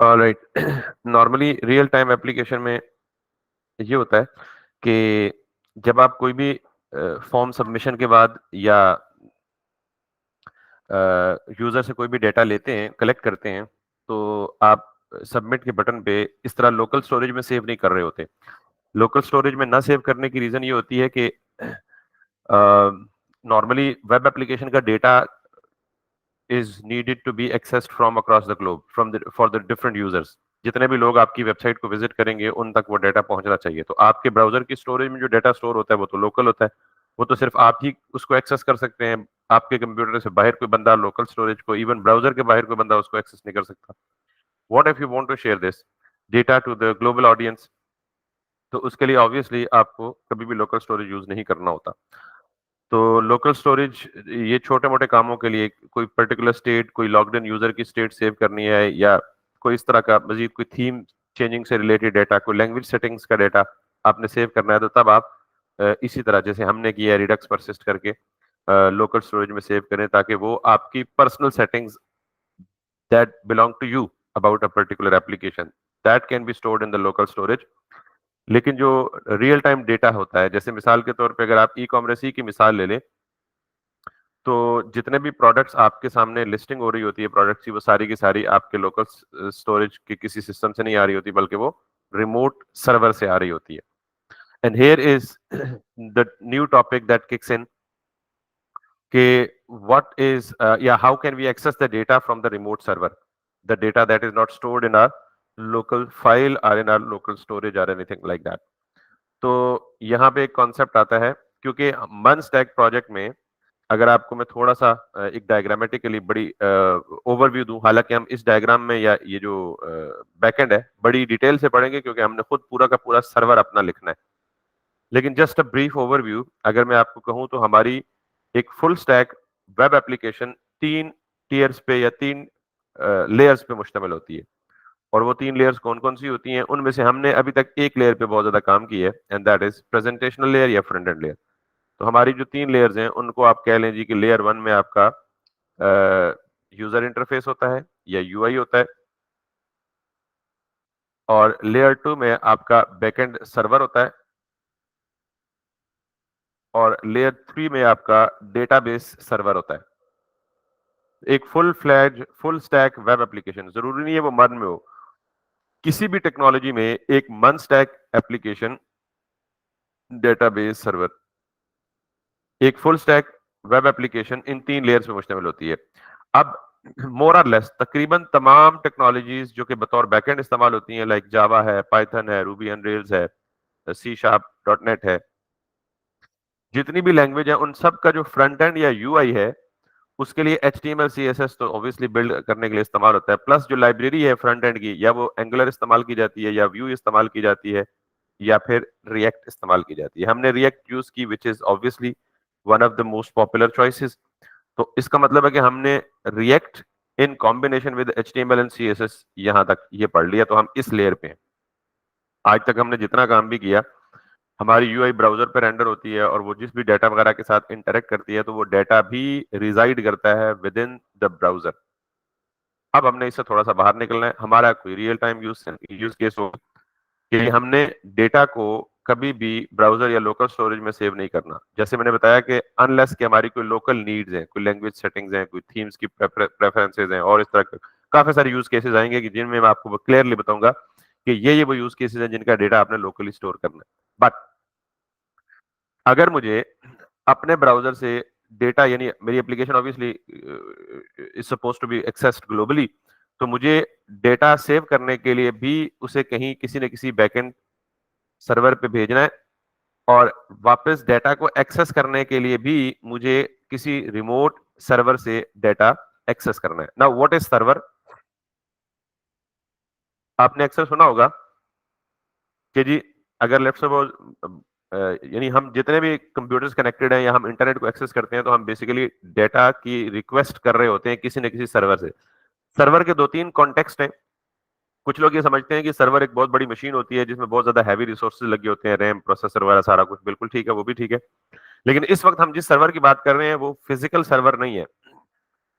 Alright. Normally real time application में ये होता है कि जब आप कोई भी फॉर्म सबमिशन के बाद या यूजर से कोई भी डेटा लेते हैं, कलेक्ट करते हैं, तो आप सबमिट के बटन पे इस तरह लोकल स्टोरेज में सेव नहीं कर रहे होते। लोकल स्टोरेज में ना सेव करने की रीजन ये होती है कि नॉर्मली वेब एप्लीकेशन का data is needed to be accessed from across the globe for the different users। जितने भी लोग आपकी वेबसाइट को विजिट करेंगे उन तक वो डेटा पहुंचना चाहिए। तो आपके ब्राउजर की स्टोरेज में जो डेटा स्टोर होता है वो तो लोकल होता है, वो तो सिर्फ आप ही उसको एक्सेस कर सकते हैं। आपके कंप्यूटर से बाहर कोई बंदा लोकल स्टोरेज को, इवन ब्राउजर के बाहर कोई बंदा उसको एक्सेस नहीं कर सकता। What if you want to share this data to the global audience? तो उसके लिए ऑब्वियसली आपको कभी भी लोकल स्टोरेज यूज नहीं करना होता। तो लोकल स्टोरेज ये छोटे मोटे कामों के लिए, कोई पर्टिकुलर स्टेट, कोई लॉग्ड इन यूजर की स्टेट सेव करनी है, या कोई इस तरह का मजीद कोई थीम चेंजिंग से रिलेटेड डेटा, कोई लैंग्वेज सेटिंग्स का डेटा आपने सेव करना है, तो तब आप इसी तरह जैसे हमने किया रिडक्स परसिस्ट करके लोकल स्टोरेज में सेव करें, ताकि वो आपकी personal settings that belong to you about a particular application that can be stored in the local storage. लेकिन जो रियल टाइम डेटा होता है, जैसे मिसाल के तौर पे अगर आप ई कॉमर्स ही की मिसाल ले लें, तो जितने भी प्रोडक्ट्स आपके सामने लिस्टिंग हो रही होती है प्रोडक्ट्स की, वो सारी की सारी आपके लोकल स्टोरेज के किसी सिस्टम से नहीं आ रही होती, बल्कि वो रिमोट सर्वर से आ रही होती है। And here is the new topic that kicks in कि what is how can we access the data from the remote server, the data that is not stored in our local file or in our local storage or anything like that। तो यहाँ पे एक concept आता है, क्योंकि मन stack project में अगर आपको मैं थोड़ा सा एक डायग्रामेटिकली बड़ी ओवरव्यू दूं, हालांकि हम इस डायग्राम में या ये जो बैकएंड है बड़ी डिटेल से पढ़ेंगे क्योंकि हमने खुद पूरा का पूरा सर्वर अपना लिखना है, लेकिन जस्ट अ ब्रीफ ओवरव्यू अगर मैं आपको कहूं तो हमारी एक full stack web application 3 tears पे या 3 लेयर्स पे मुश्तमिल होती है। और वो 3 लेयर्स कौन कौन सी होती हैं? उनमें से हमने अभी तक एक लेयर पे बहुत ज्यादा काम किया है, and that is presentational layer या फ्रंट एंड लेयर। तो हमारी जो 3 लेयर्स हैं उनको आप कह लें जी कि लेयर 1 में आपका यूजर इंटरफेस होता है या यूआई होता है, और लेयर 2 में आपका बैकएंड सर्वर होता है, और लेयर 3 में आपका डेटाबेस सर्वर होता है। एक फुल स्टैक वेब एप्लीकेशन, जरूरी नहीं है वो मन में हो, किसी भी टेक्नोलॉजी में एक मन स्टैक एप्लीकेशन, डेटाबेस सर्वर, एक full stack web application in 3 layers पे मुश्तमिल होती है। अब मोर और लेस तकरीबन तमाम टेक्नोलॉजीज जो कि बतौर बैकएंड इस्तेमाल होती हैं, लाइक जावा है, पाइथन है, रूबी ऑन रेल्स है, सी शार्प, डॉट नेट है, जितनी भी लैंग्वेज है उन सब का जो फ्रंट एंड या यूआई है उसके लिए HTML CSS तो ऑब्वियसली बिल्ड करने के लिए इस्तेमाल होता है, प्लस जो लाइब्रेरी है फ्रंट एंड की, या वो एंगुलर इस्तेमाल की जाती है, या व्यू इस्तेमाल की जाती है, या फिर रिएक्ट इस्तेमाल की जाती है। हमने रिएक्ट यूज की, which is obviously one of the most popular choices. तो इसका मतलब है कि हमने react in combination with HTML and CSS यहां तक ये पढ़ लिया, तो हम इस लेयर पे हैं। आज तक हमने जितना काम भी किया, हमारी यूआई ब्राउजर पर रेंडर होती है, और वो जिस भी डेटा वगैरह के साथ इंटरेक्ट करती है तो वो डेटा भी रिजाइड करता है विद इन द ब्राउजर। अब हमने इससे थोड़ा सा बाहर निकलना है, हमारा कोई रियल टाइम यूज केस हो कि हमने डेटा को कभी भी ब्राउजर या लोकल स्टोरेज में सेव नहीं करना। जैसे मैंने बताया कि अनलेस कि हमारी कोई लोकल नीड्स हैं, कोई लैंग्वेज सेटिंग्स हैं, कोई थीम्स की प्रेफरेंसेस हैं, और इस तरह के काफी सारे यूज केसेस आएंगे कि जिनमें मैं आपको क्लियरली बताऊंगा कि ये वो यूज केसेस हैं जिनका डेटा आपने लोकली स्टोर करना है। बट अगर मुझे अपने ब्राउजर से डेटा, यानी मेरी application obviously is suppose to be accessed globally, तो मुझे डेटा सेव करने के लिए भी उसे कहीं किसी न किसी बैकएंड सर्वर पे भेजना है, और वापस डेटा को एक्सेस करने के लिए भी मुझे किसी रिमोट सर्वर से डेटा एक्सेस करना है। Now what is server? आपने अक्सर सुना होगा कि जी अगर लेट्स सपोज यानी हम जितने भी कंप्यूटर्स कनेक्टेड हैं या हम इंटरनेट को एक्सेस करते हैं, तो हम बेसिकली डेटा की रिक्वेस्ट कर रहे होते हैं किसी न किसी सर्वर से। सर्वर के 2-3 कॉन्टेक्स्ट हैं। कुछ लोग ये समझते हैं कि सर्वर एक बहुत बड़ी मशीन होती है जिसमें बहुत ज्यादा हैवी रिसोर्सेज लगे होते हैं, रैम, प्रोसेसर वगैरह सारा कुछ, बिल्कुल ठीक है, वो भी ठीक है। लेकिन इस वक्त हम जिस सर्वर की बात कर रहे हैं वो फिजिकल सर्वर नहीं है।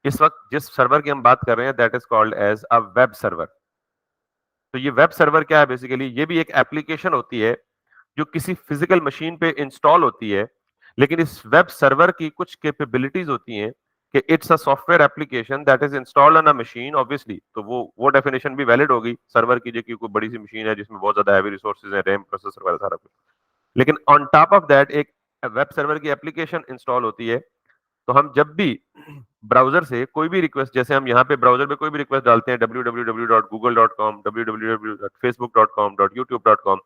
इस वक्त जिस सर्वर की हम बात कर रहे हैं that is called as a web server. तो ये वेब सर्वर क्या है बेसिकली, ये भी एक एप्लीकेशन होती है जो किसी फिजिकल मशीन पे इंस्टॉल होती है, लेकिन इस वेब सर्वर की कुछ कैपेबिलिटीज होती हैं कि it's a software application that is installed on a machine obviously, तो वो डेफिनेशन भी वैलिड होगी सर्वर की, जो कि कोई बड़ी सी मशीन है जिसमें बहुत ज्यादा हैवी रिसोर्सेज है, रैम, प्रोसेसर वगैरह सारा कुछ। लेकिन ऑन टॉप ऑफ दैट एक वेब सर्वर की एप्लीकेशन इंस्टॉल होती है। तो हम जब भी ब्राउजर से कोई भी रिक्वेस्ट, जैसे हम यहाँ पे ब्राउजर पे कोई भी रिक्वेस्ट डालते हैं www.google.com, www.facebook.com, .youtube.com,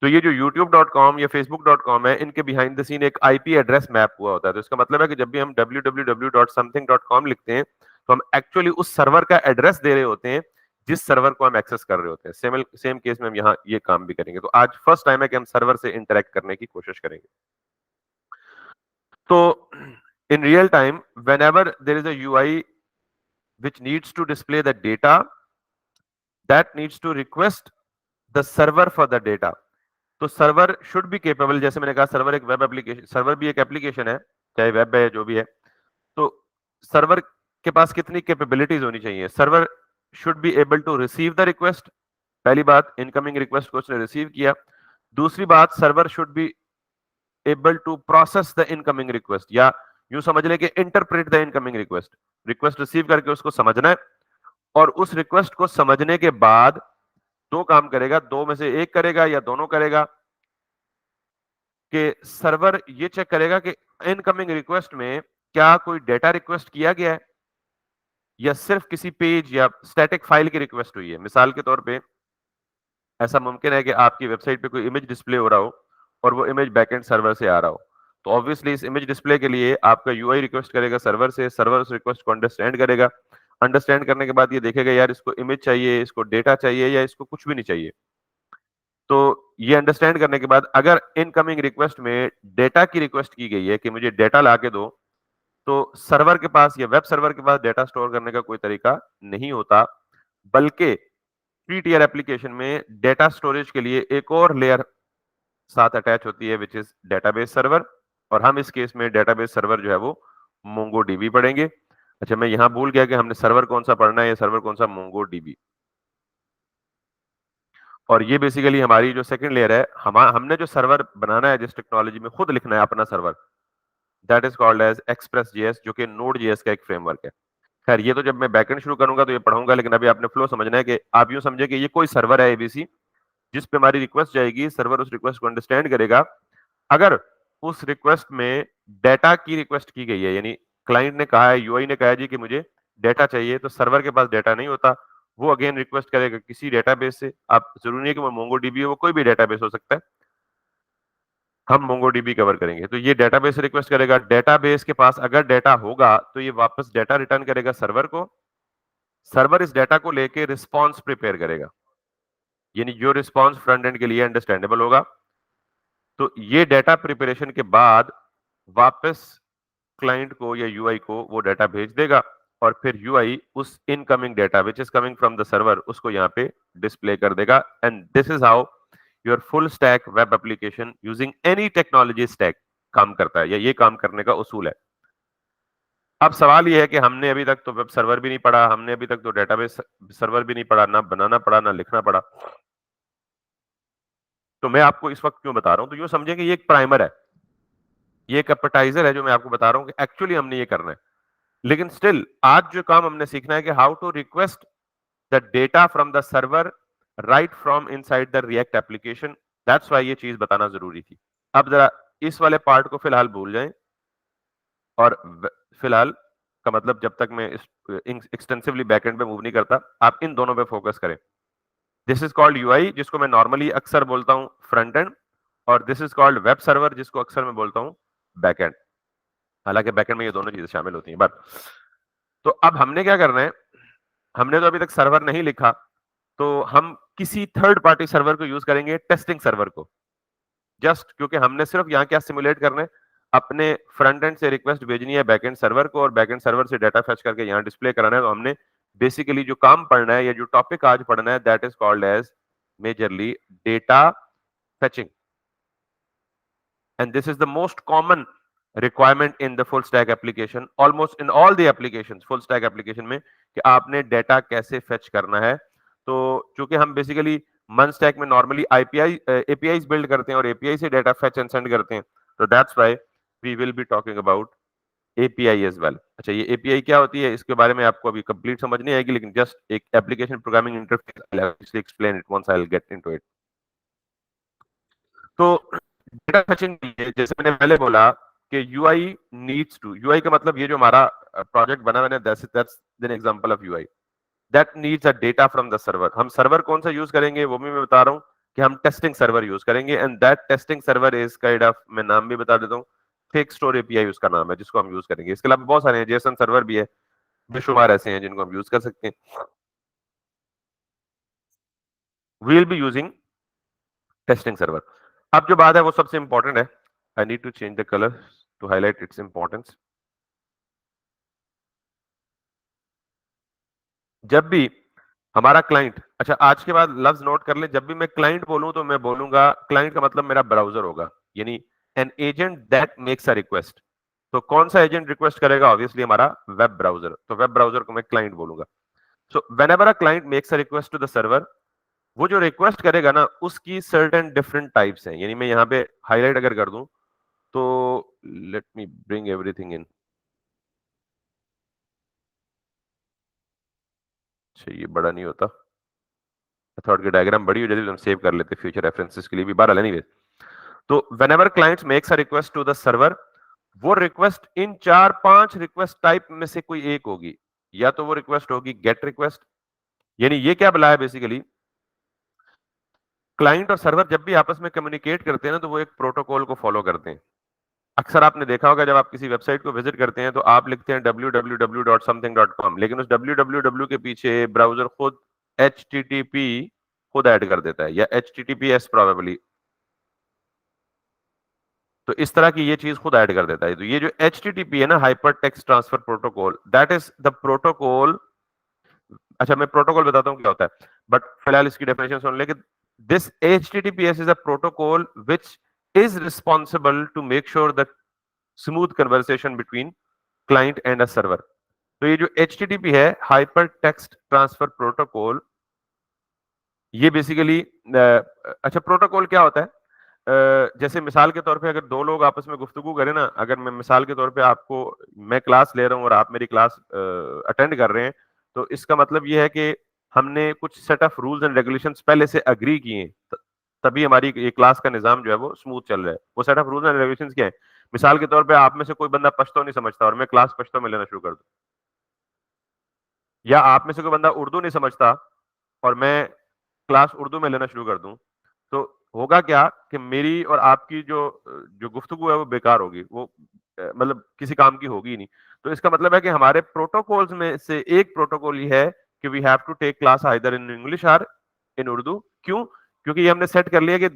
तो ये जो youtube.com या facebook.com है, इनके बिहाइंड द सीन एक आईपी एड्रेस मैप हुआ होता है। तो इसका मतलब है कि जब भी हम www.something.com लिखते हैं तो हम एक्चुअली उस सर्वर का एड्रेस दे रहे होते हैं जिस सर्वर को हम एक्सेस कर रहे होते हैं। सेम केस में हम यहाँ ये काम भी करेंगे। तो आज फर्स्ट टाइम है कि हम सर्वर से इंटरेक्ट करने की कोशिश करेंगे। तो in real time, whenever there is a UI which needs to display the data, that needs to request the server for the data. तो सर्वर शुड बी केपेबल, जैसे मैंने कहा सर्वर एक वेब एप्लीकेशन, सर्वर भी एक application है, चाहे web है जो भी है। तो सर्वर के पास कितनी कैपेबिलिटीज होनी चाहिए? Server should be able to receive the request, पहली बात, इनकमिंग रिक्वेस्ट को उसने रिसीव किया। दूसरी बात, server should be able to process the incoming request, या यूं समझ लें कि interpret the incoming request. Request receive करके उसको समझना है, और उस रिक्वेस्ट को समझने के बाद दो काम करेगा, दो में से एक करेगा या दोनों करेगा, कि सर्वर ये चेक करेगा कि इनकमिंग रिक्वेस्ट में क्या कोई डेटा रिक्वेस्ट किया गया है या सिर्फ किसी पेज या स्टैटिक फाइल की रिक्वेस्ट हुई है। मिसाल के तौर पे ऐसा मुमकिन है कि आपकी वेबसाइट पे कोई इमेज डिस्प्ले हो रहा हो और वो इमेज बैकएंड सर्वर से आ रहा हो, तो ऑब्वियसली इस इमेज डिस्प्ले के लिए आपका यूआई रिक्वेस्ट करेगा सर्वर से, सर्वर उस रिक्वेस्ट को अंडरस्टैंड करेगा, अंडरस्टैंड करने के बाद ये देखेगा यार इसको इमेज चाहिए, इसको डेटा चाहिए, या इसको कुछ भी नहीं चाहिए। तो ये अंडरस्टैंड करने के बाद अगर इनकमिंग रिक्वेस्ट में डेटा की रिक्वेस्ट की गई है कि मुझे डेटा ला के दो, तो सर्वर के पास या वेब सर्वर के पास डेटा स्टोर करने का कोई तरीका नहीं होता, बल्कि फ्री टियर एप्लीकेशन में डेटा स्टोरेज के लिए एक और लेयर साथ अटैच होती है, विच इज डेटाबेस सर्वर। और हम इस केस में डेटाबेस सर्वर जो है वो मोंगोडीबी पढ़ेंगे। अच्छा, मैं यहां भूल गया कि हमने सर्वर कौन सा पढ़ना है, या सर्वर कौन सा, मोंगोडीबी। और ये बेसिकली हमारी जो सेकंड लेयर है, हमने जो सर्वर बनाना है जिस टेक्नोलॉजी में, खुद लिखना है अपना server, that is called as express JS, जो कि नोड जेएस का एक फ्रेमवर्क है। खैर ये तो जब मैं बैकएंड शुरू करूंगा तो ये पढ़ाऊंगा, लेकिन अभी आपने फ्लो समझना है कि आप यूं समझे कि ये कोई सर्वर है एबीसी, जिस पे हमारी रिक्वेस्ट जाएगी, सर्वर उस रिक्वेस्ट को अंडरस्टैंड करेगा। अगर उस रिक्वेस्ट में डेटा की रिक्वेस्ट की गई है, यानी क्लाइंट ने कहा है, यूआई ने कहा है जी कि मुझे डेटा चाहिए, तो सर्वर के पास डेटा नहीं होता, वो अगेन रिक्वेस्ट करेगा किसी डेटाबेस से। आप जरूरी है कि वो मोंगोडीबी हो, वो कोई भी डेटाबेस हो सकता है, हम मोंगोडीबी कवर करेंगे। तो ये डेटाबेस रिक्वेस्ट करेगा, डेटाबेस के पास अगर डेटा होगा तो ये वापस डेटा रिटर्न करेगा सर्वर को, सर्वर इस डेटा को लेके रिस्पॉन्स प्रिपेयर करेगा, यानी जो रिस्पॉन्स फ्रंट एंड के लिए अंडरस्टैंडेबल होगा। तो ये डेटा प्रिपरेशन के बाद वापस क्लाइंट को या यूआई को वो डेटा भेज देगा, और फिर यूआई उस incoming data which is coming from the server उसको यहाँ पे डिस्प्ले कर देगा। And this is how your full stack web application using any technology stack काम करता है, या ये काम करने का उसूल है। अब सवाल ये है कि हमने अभी तक तो वेब सर्वर भी नहीं पढ़ा, हमने अभी तक तो डेटाबेस सर्वर भी नहीं पढ़ा, ना बनाना पड़ा ना लिखना पड़ा, तो मैं आपको इस वक्त क्यों बता रहा हूं? तो यूं समझें कि ये एक प्राइमर है, ये एक एपेटाइजर है जो मैं आपको बता रहा हूं कि एक्चुअली हमने ये करना है। लेकिन स्टिल आज जो काम हमने सीखना है कि how to request the data from the server right from inside the react application. That's why ये चीज बताना जरूरी थी। अब जरा इस वाले पार्ट को फिलहाल भूल जाएं, और फिलहाल का मतलब जब तक मैं एक्सटेंसिवली बैकएंड पे मूव नहीं करता, आप इन दोनों पे फोकस करें। दिस इज कॉल्ड यूआई, जिसको मैं नॉर्मली अक्सर बोलता हूं फ्रंट एंड, और this is called web server, जिसको अक्सर मैं बोलता हूं बैकएंड। हालांकि बैकएंड में ये दोनों चीजें शामिल होती हैं। बट तो अब हमने क्या करना है, हमने तो अभी तक सर्वर नहीं लिखा, तो हम किसी थर्ड पार्टी सर्वर को यूज करेंगे, टेस्टिंग सर्वर को। जस्ट क्योंकि हमने सिर्फ यहाँ क्या सिमुलेट करना है, अपने फ्रंट एंड से रिक्वेस्ट भेजनी है बैकएंड सर्वर को, और बैकएंड सर्वर से डाटा फेच करके यहाँ डिस्प्ले कराना है। तो हमने बेसिकली जो काम पढ़ना है, या जो टॉपिक आज पढ़ना है, that is called as majorly data fetching. And this is the most common requirement in the full stack application, almost in all the applications, full stack application में, कि आपने डेटा कैसे फेच करना है। तो चूंकि हम बेसिकली मन स्टैक में नॉर्मली एपीआई बिल्ड करते हैं और एपीआई से डेटा फेच एंड सेंड करते हैं, तो that's why we will be talking about API as well. अच्छा, ये एपीआई क्या होती है इसके बारे में आपको अभी कंप्लीट समझ नहीं आएगी, लेकिन जस्ट एक application programming interface, explain it once I will get into it. तो डेटा फेचिंग के लिए जैसे मैंने पहले बोला कि यूआई नीड्स टू, यूआई का मतलब ये जो हमारा प्रोजेक्ट बना मैंने, that's an example of UI that needs a data from the server. हम सर्वर कौन सा यूज करेंगे वो भी मैं बता रहा हूँ कि हम टेस्टिंग सर्वर यूज करेंगे, and that testing server is kind of, मैं नाम भी बता देता हूँ, फिक्स स्टोर एपीआई उसका नाम है जिसको हम यूज करेंगे। इसके अलावा बहुत सारे हैं, जेसन सर्वर भी है, बेशुमार ऐसे हैं जिनको हम यूज कर सकते हैं। We will be using testing server. अब जो बात है वो सबसे इंपॉर्टेंट है, I need to change the colour to highlight its importance. जब भी हमारा क्लाइंट, अच्छा आज के बाद लफ्ज नोट कर ले, जब भी मैं क्लाइंट बोलूं तो मैं बोलूंगा, क्लाइंट का मतलब मेरा ब्राउजर होगा, यानी an agent that makes a request. तो कौन सा एजेंट रिक्वेस्ट करेगा? ऑब्वियसली हमारा वेब ब्राउजर, तो वेब ब्राउजर को मैं क्लाइंट बोलूंगा। So whenever a client makes a request to the server, वो जो रिक्वेस्ट करेगा ना उसकी सर्टेन डिफरेंट टाइप्स हैं, यानी मैं यहाँ पे हाईलाइट अगर कर दूं तो let me bring everything in. अच्छा, ये बड़ा नहीं होता, थॉट की डायग्राम बड़ी हो जाती तो हम सेव कर लेते फ्यूचर रेफरेंसेस के लिए भी। बहरहाल एनीवे, तो whenever clients makes a request to the server, वो रिक्वेस्ट इन 4-5 रिक्वेस्ट टाइप में से कोई एक होगी। या तो वो रिक्वेस्ट होगी गेट रिक्वेस्ट, यानी ये क्या बुलाया बेसिकली, क्लाइंट और सर्वर जब भी आपस में कम्युनिकेट करते हैं ना तो वो एक प्रोटोकॉल को फॉलो करते हैं। अक्सर आपने देखा होगा जब आप किसी वेबसाइट को विजिट करते हैं तो आप लिखते हैं www.something.com, लेकिन उस www के पीछे ब्राउजर खुद http खुद ऐड कर देता है, या https प्रोबेबली, तो इस तरह की ये चीज खुद ऐड कर देता है। तो ये जो HTTP है ना, hyper text transfer protocol, that is the protocol. अच्छा, मैं प्रोटोकॉल बताता हूँ क्या होता है, बट फिलहाल इसकी डेफिनेशन सुन ले कि this HTTPS is a protocol which is responsible to make sure the smooth conversation between client and a server. तो ये जो HTTP है, हाइपर टेक्स्ट ट्रांसफर प्रोटोकॉल, ये बेसिकली अच्छा प्रोटोकॉल क्या होता है, जैसे मिसाल के तौर पे अगर दो लोग आपस में गुफ्तगू करें ना, अगर मैं मिसाल के तौर पे आपको, मैं क्लास ले रहा हूं और आप मेरी क्लास अटेंड कर रहे हैं, तो इसका मतलब ये है कि हमने कुछ set of rules and regulations पहले से अग्री किए हैं, तभी हमारी ये क्लास का निजाम जो है वो स्मूथ चल रहा है। वो set of rules and regulations क्या है? मिसाल के तौर पे आप में से कोई बंदा पश्तो नहीं समझता और मैं क्लास पश्तो में लेना शुरू कर दूं, या आप में से कोई बंदा उर्दू नहीं समझता और मैं क्लास उर्दू में लेना शुरू कर दूं, तो होगा क्या कि मेरी और आपकी जो जो गुफ्तगू है वो बेकार होगी, वो मतलब किसी काम की होगी ही नहीं। तो इसका मतलब है कि हमारे प्रोटोकॉल्स में से एक प्रोटोकॉल ये है कि we have to take class either in English और इन उर्दू। क्यों? क्योंकि ये हमने सेट कर लिया कि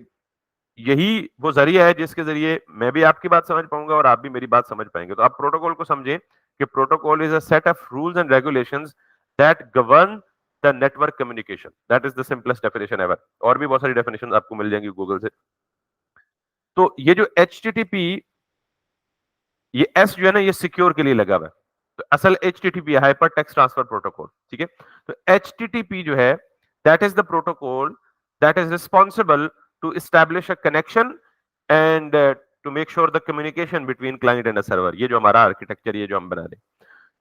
यही वो जरिया है जिसके जरिए मैं भी आपकी बात समझ पाऊंगा और आप भी मेरी बात समझ पाएंगे। तो आप प्रोटोकॉल को समझें कि protocol is a set of rules and regulations that govern the network communication. That is the simplest definition ever. और भी बहुत सारी डेफिनेशन आपको मिल जाएंगी गूगल से। तो ये जो HTTP, ये एस जो है ना, ये सिक्योर के लिए लगा हुआ है। तो असल HTTP है, हाइपर टेक्स्ट ट्रांसफर प्रोटोकॉल, ठीक है। तो HTTP जो है, that is the protocol that is responsible to establish a connection and to make sure the communication between client and a server. ये जो हमारा आर्किटेक्चर, ये जो हम बना रहे हैं,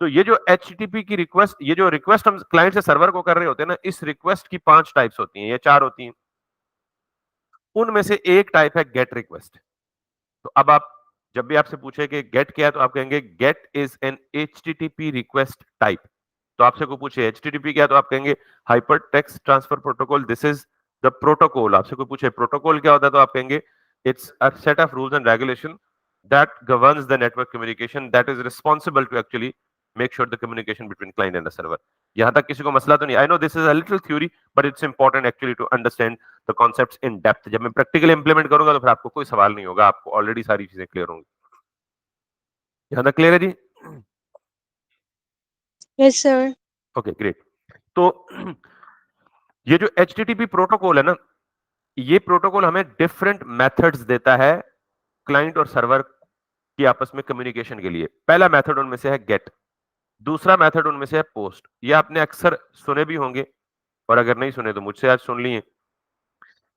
तो ये जो HTTP की रिक्वेस्ट, ये जो रिक्वेस्ट हम क्लाइंट से सर्वर को कर रहे होते हैं ना, इस रिक्वेस्ट की 5 टाइप्स होती हैं या 4 होती हैं। उनमें से एक टाइप है गेट रिक्वेस्ट। तो अब आप, जब भी आपसे पूछे कि गेट क्या है तो आप कहेंगे get is an HTTP request type. तो आपसे कोई पूछे HTTP क्या है तो आप कहेंगे hyper text transfer protocol, this is the protocol. आपसे कोई पूछे प्रोटोकॉल क्या होता है तो आप कहेंगे it's a set of rules and regulation that governs the network communication that is responsible to actually make sure the communication between client and the server। यहां तक किसी को मसला तो नहीं? I know this is a little theory but it's important actually to understand the concepts in depth. जब मैं practical implement करूंगा तो फिर आपको कोई सवाल नहीं होगा, आपको ऑलरेडी सारी चीजें क्लियर होंगी। यहां तक क्लियर है जी? Yes, sir. Okay great. तो ये जो HTTP प्रोटोकॉल है ना, ये प्रोटोकॉल हमें डिफरेंट मेथड्स देता है क्लाइंट और सर्वर की आपस में कम्युनिकेशन के लिए। पहला मेथड उनमें से है गेट, दूसरा मेथड उनमें से है पोस्ट। ये आपने अक्सर सुने भी होंगे और अगर नहीं सुने तो मुझसे आज सुन लिए।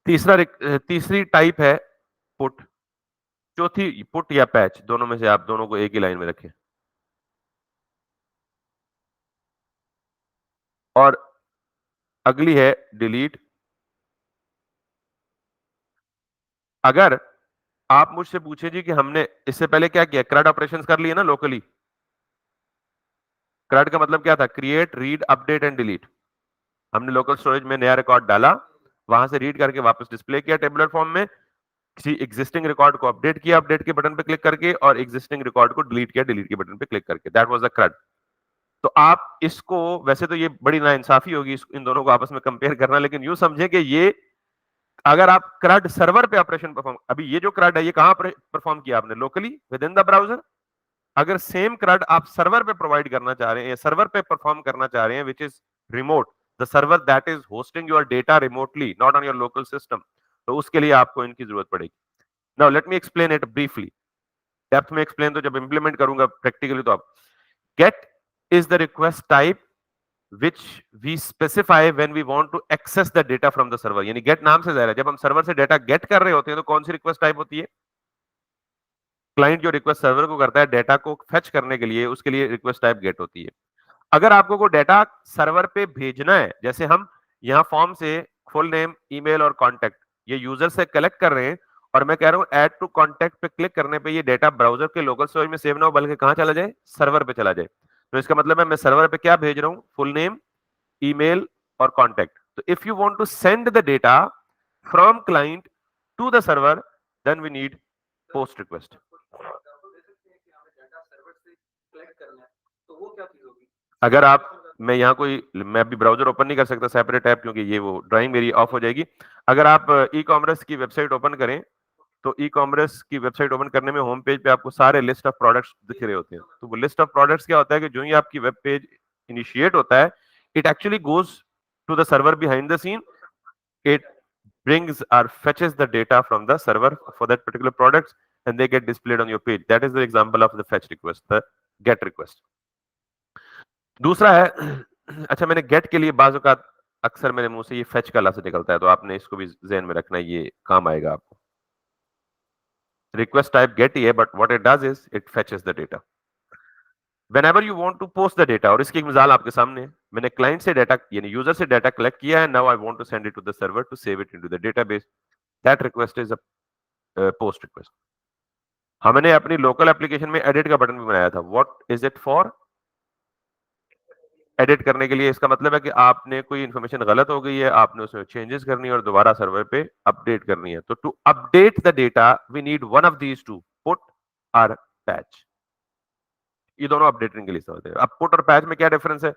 तीसरी टाइप है पुट, चौथी पुट या पैच, दोनों में से आप दोनों को एक ही लाइन में रखें। और अगली है डिलीट। अगर आप मुझसे पूछे जी कि हमने इससे पहले क्या किया, CRUD ऑपरेशंस कर लिए ना लोकली। CRUD का मतलब क्या था, create, read, update and delete. हमने लोकल स्टोरेज में नया रिकॉर्ड डाला, वहां से रीड करके वापस डिस्प्ले किया टेबुलर फॉर्म में, किसी एग्जिस्टिंग रिकॉर्ड को अपडेट किया अपडेट के बटन पे क्लिक करके, और एग्जिस्टिंग रिकॉर्ड को डिलीट किया डिलीट के बटन पे क्लिक करके। That was the CRUD। तो आप इसको, वैसे तो ये बड़ी नाइंसाफी होगी इन दोनों को आपस में कंपेयर करना, लेकिन यूं समझे कि ये अगर आप CRUD सर्वर पे ऑपरेशन परफॉर्म, अभी ये जो CRUD है ये कहां परफॉर्म किया आपने, locally with in the browser. अगर सेम CRUD आप सर्वर पे प्रोवाइड करना चाह रहे हैं या सर्वर पे परफॉर्म करना चाह रहे हैं, which is remote, the server that is hosting your data remotely not on your local system, तो उसके लिए आपको इनकी जरूरत पड़ेगी। Now let me explain it briefly. Depth में एक्सप्लेन तो जब इंप्लीमेंट करूंगा प्रैक्टिकली, तो आप get is the request type which we specify when we want to access the data from the server। यानी गेट नाम से जाहिर है, जब हम सर्वर से डेटा गेट कर रहे होते हैं तो कौन सी रिक्वेस्ट टाइप होती है, क्लाइंट जो रिक्वेस्ट सर्वर को करता है डेटा को फेच करने के लिए, उसके लिए रिक्वेस्ट टाइप गेट होती है। अगर आपको कोई डेटा सर्वर पे भेजना है, जैसे हम यहाँ फॉर्म से फुल नेम, ईमेल और कॉन्टेक्ट ये यूजर से कलेक्ट कर रहे हैं, और मैं कह रहा हूँ ऐड टू कॉन्टेक्ट पे क्लिक करने पे ये डेटा ब्राउजर के लोकल स्टोरेज में सेव ना हो बल्कि कहां चला जाए, सर्वर पे चला जाए। तो इसका मतलब है मैं सर्वर पे क्या भेज रहा हूँ, full name, email or contact। So if you want to send the data from client to the server, then we need post request। अगर आप, मैं यहाँ कोई, मैं अभी ब्राउजर ओपन नहीं कर सकता सेपरेट ऐप, क्योंकि ये वो ड्राइंग मेरी ऑफ हो जाएगी। अगर आप ई कॉमर्स की वेबसाइट ओपन करें, तो ई कॉमर्स की वेबसाइट ओपन करने में होम पेज पे आपको सारे लिस्ट ऑफ प्रोडक्ट्स दिख रहे होते हैं। तो वो लिस्ट ऑफ प्रोडक्ट्स क्या होता है कि जो ही आपकी वेब पेज इनिशिएट होता है, it actually goes to the server behind the scene, it brings or fetches the data from the server for that particular products and they get displayed on your page। That is the example of the fetch request, the get request। दूसरा है अच्छा, मैंने get के लिए बाज़ औक़ात अक्सर मेरे मुंह से ये fetch का लफ्ज़ निकलता है, तो आपने इसको भी ज़हन में रखना है, ये काम आएगा आपको। रिक्वेस्ट टाइप गेट ही है, but what it does is it फेचेस the data whenever you want to post the data। और इसकी एक मिसाल आपके सामने है, मैंने क्लाइंट से डेटा यानी यूजर से डेटा कलेक्ट किया है, now I want to send it to the server to save it into the database. That request is a post request. हमने अपनी लोकल एप्लीकेशन में एडिट का बटन भी बनाया था। What is it for, edit करने के लिए। इसका मतलब है कि आपने कोई इन्फॉर्मेशन गलत हो गई है, आपने उसमें चेंजेस करनी है और दोबारा सर्वर पे अपडेट करनी है। तो to update the data we need one of these two, put और पैच। ये दोनों अपडेटिंग के लिए इस्तेमाल होते हैं। अब पुट और पैच में क्या डिफरेंस है,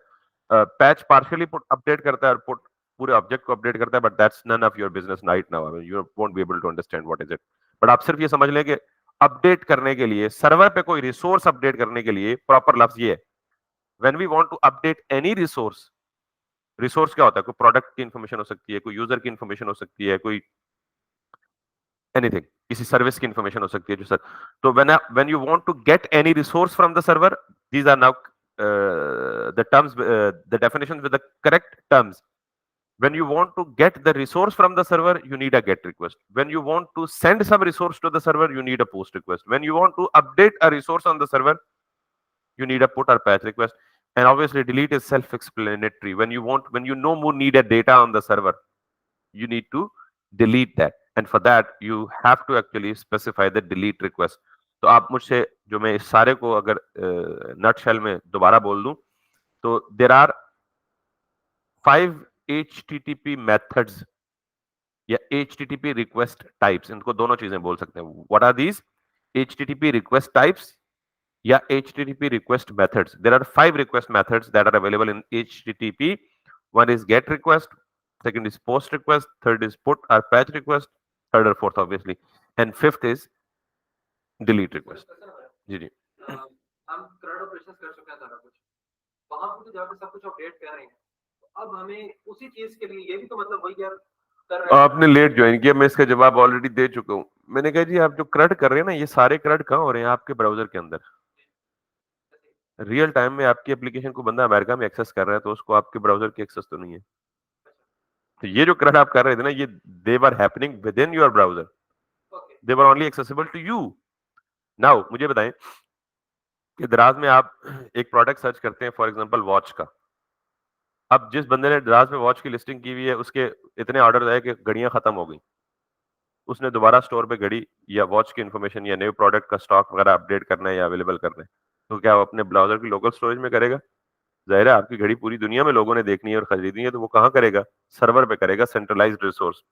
पैच पार्शियली पुट अपडेट करता है और पुट पूरे ऑब्जेक्ट को अपडेट करता है, but that's none of your business right now. I mean you won't be able to understand what is it. But आप सिर्फ ये समझ लें कि अपडेट करने के लिए, सर्वर पे कोई रिसोर्स अपडेट करने के लिए प्रॉपर लफ्ज ये है, when we want to update any resource. Resource क्या होता है, कोई प्रोडक्ट की इंफॉर्मेशन हो सकती है, कोई यूजर की इंफॉर्मेशन हो सकती है, कोई एनीथिंग, किसी सर्विस की इंफॉर्मेशन हो सकती है जो सर। तो when you want to get any resource from the server, these are now the terms, the definitions with the correct terms। when you want to get the resource from the server, you need a get request। when you want to send some resource to the server, you need a post request। when you want to update a resource on the server, you need a put or patch request। and obviously delete is self explanatory। when you no more need a data on the server, you need to delete that, and for that you have to actually specify the delete request। तो आप मुझसे, जो मैं इस सारे को अगर नट shell में दोबारा बोल दूं, तो देर आर 5 HTTP मेथड्स या HTTP रिक्वेस्ट टाइप्स, इनको दोनों चीजें बोल सकते हैं। What are these, HTTP request types या HTTP request methods। There are 5 request methods that are available in HTTP। One is get request, second is post request, third is put or patch request, third or fourth obviously, and fifth is delete request। जी जी। हम CRUD operations कर चुके हैं सारा कुछ, वहां पे जब सब कुछ अपडेट कर रहे हैं, तो अब हमें उसी चीज के लिए, ये भी तो मतलब वही यार कर रहे हैं। आपने लेट ज्वाइन किया, मैं इसका जवाब ऑलरेडी दे चुका हूं। मैंने कहा जी आप जो CRUD कर रहे हैं ना, ये सारे CRUD कहां हो रहे हैं, आपके ब्राउजर के अंदर। रियल टाइम में आपकी एप्लीकेशन को बंदा अमेरिका में एक्सेस कर रहा है, तो उसको आपके ब्राउजर की एक्सेस तो नहीं है। तो ये जो करंट आप कर रहे थे ना, ये they were happening within your browser, they were only accessible to you. Now मुझे बताएं कि दराज में आप एक प्रोडक्ट सर्च करते हैं, फॉर एग्जांपल वॉच का। अब जिस बंदे ने दराज में वॉच की लिस्टिंग की हुई है, उसके इतने ऑर्डर आए कि घड़ियां खत्म हो गई, उसने दोबारा स्टोर पे घड़ी या वॉच की इन्फॉर्मेशन या न्यू प्रोडक्ट का स्टॉक वगैरह अपडेट करना है या अवेलेबल करना है, तो क्या वो अपने ब्राउजर की लोकल स्टोरेज में करेगा? जाहिर है, आपकी घड़ी पूरी दुनिया में लोगों ने देखनी है और खरीदनी है, तो वो कहाँ करेगा? सर्वर पे करेगा, सेंट्रलाइज्ड रिसोर्स।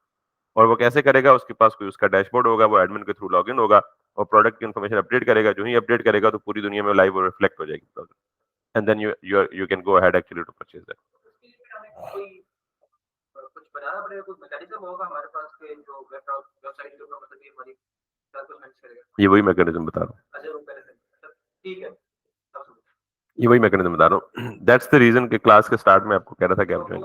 और वो कैसे करेगा? उसके पास कोई उसका डैशबोर्ड होगा, वो एडमिन के थ्रू लॉगिन होगा और प्रोडक्ट की इन्फॉर्मेशन अपडेट करेगा। जो ही अपडेट करेगा तो पूरी दुनिया में लाइव रिफ्लेक्ट हो जाएगी browser, and then you can go ahead actually to purchase that. ये वही मैकेनिज्म बता रहा हूँ, ये वही मैकेनिज्म बता रहा हूँ। दैट्स द रीजन कि क्लास के स्टार्ट में आपको कह रहा था कि आप ज्वाइन,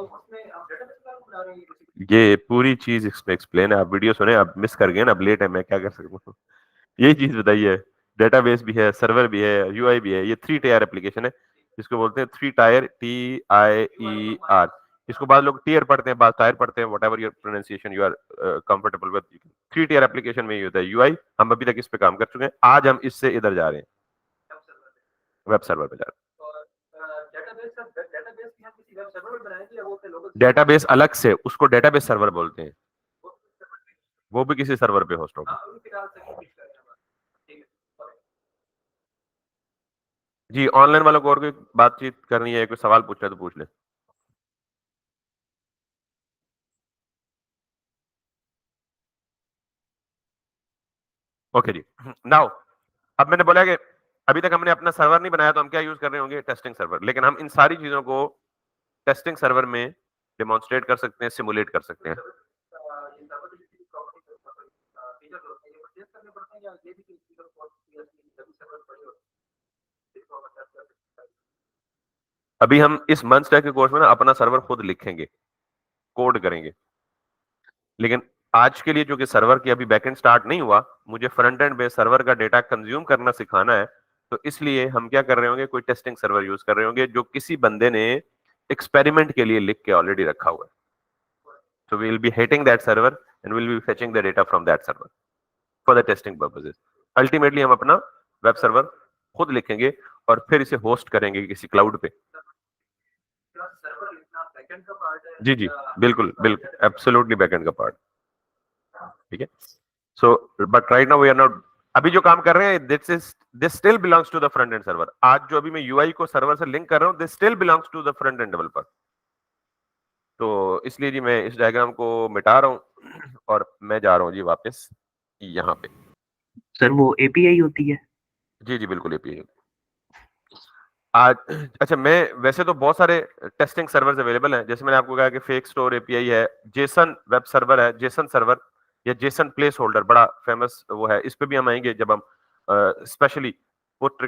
ये पूरी चीज इसमें एक्सप्लेन है। आप वीडियो सुने, आप मिस कर गए ना, अब लेट है, मैं क्या कर सकता हूँ। यही चीज बताइए, डेटाबेस भी है, सर्वर भी है, यूआई भी है। ये 3 टायर एप्लीकेशन है, जिसको बोलते हैं 3 टायर, TIER। इसको बाद लोग टीयर पढ़ते हैं, बाद टायर पढ़ते हैं, whatever your pronunciation you are comfortable with. 3 tier application में ये होता है यूआई। हम अभी तक इस पे काम कर चुके हैं, आज हम इससे इधर जा रहे हैं, वेब सर्वर पे जा रहे हैं। डेटाबेस अलग से, उसको डेटाबेस सर्वर बोलते हैं, वो भी किसी सर्वर पे होस्ट होगा। जी, ऑनलाइन वालों को और कोई बातचीत करनी है, कोई सवाल पूछना है तो पूछ ले। ओके जी। नाउ अब मैंने बोला कि अभी तक हमने अपना सर्वर नहीं बनाया, तो हम क्या यूज कर रहे होंगे? Testing server. लेकिन हम इन सारी चीजों को टेस्टिंग सर्वर में डेमोन्स्ट्रेट कर सकते हैं, सिमुलेट कर सकते हैं। अभी हम इस मंथ स्टैक के कोर्स में ना अपना सर्वर खुद लिखेंगे, कोड करेंगे। लेकिन आज के लिए जो कि सर्वर की अभी बैकएंड स्टार्ट नहीं हुआ, मुझे फ्रंट एंड बेस सर्वर का डेटा कंज्यूम करना सिखाना है, तो इसलिए हम क्या कर रहे होंगे? कोई टेस्टिंग सर्वर यूज कर रहे होंगे जो किसी बंदे ने एक्सपेरिमेंट के लिए लिख के ऑलरेडी रखा हुआ है। So we will be hitting that server and we'll be fetching the data from that server for the testing purposes. Ultimately हम अपना वेब सर्वर खुद लिखेंगे और फिर इसे होस्ट करेंगे किसी क्लाउड पे। जी जी, बिल्कुल बिल्कुल, एब्सोल्युटली बैकएंड का पार्ट। ठीक है। So but right now we are not, अभी जो काम कर रहे हैं this still belongs to the front end server. आज जो अभी मैं यूआई को सर्वर से लिंक कर रहा हूं, this still belongs to the front end developer. तो इसलिए जी मैं इस डायग्राम को मिटा रहा हूं और मैं जा रहा हूं जी वापस यहाँ पे। सर वो एपीआई होती है? जी जी बिल्कुल एपीआई। आज अच्छा, मैं वैसे तो बहुत सारे टेस्टिंग सर्वर्स अवेलेबल हैं, जैसे मैंने आपको कहा कि फेक स्टोर एपीआई है, जेसन वेब सर्वर है, जेसन सर्वर या जेसन प्लेस होल्डर बड़ा फेमस वो है। इस पे भी हम आएंगे जब हम स्पेशली पोस्ट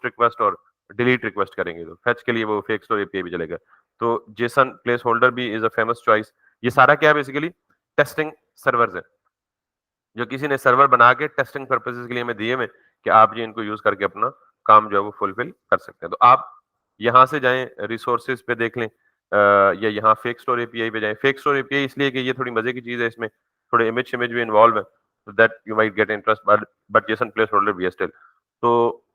रिक्वेस्ट और डिलीट रिक्वेस्ट करेंगे, तो फेच के लिए वो फेक स्टोर एपीआई भी चलेगा। तो जेसन प्लेस होल्डर भी इज अ फेमस चॉइस। ये सारा क्या है? बेसिकली टेस्टिंग सर्वर्स है, जो किसी ने सर्वर बना के टेस्टिंग पर्पसेस के लिए हमें दिए में कि आप ये इनको यूज करके अपना काम जो है वो फुलफिल कर सकते हैं। तो आप यहाँ से जाएं, रिसोर्सेज पे देख लें, या यहाँ फेक स्टोर एपीआई पे जाएं। फेक स्टोर एपीआई इसलिए कि ये थोड़ी मजे की चीज है, इसमें थोड़े इमेज भी इन्वॉल्व है, तो that you might get interest, but Jason place holder भी है स्टिल। तो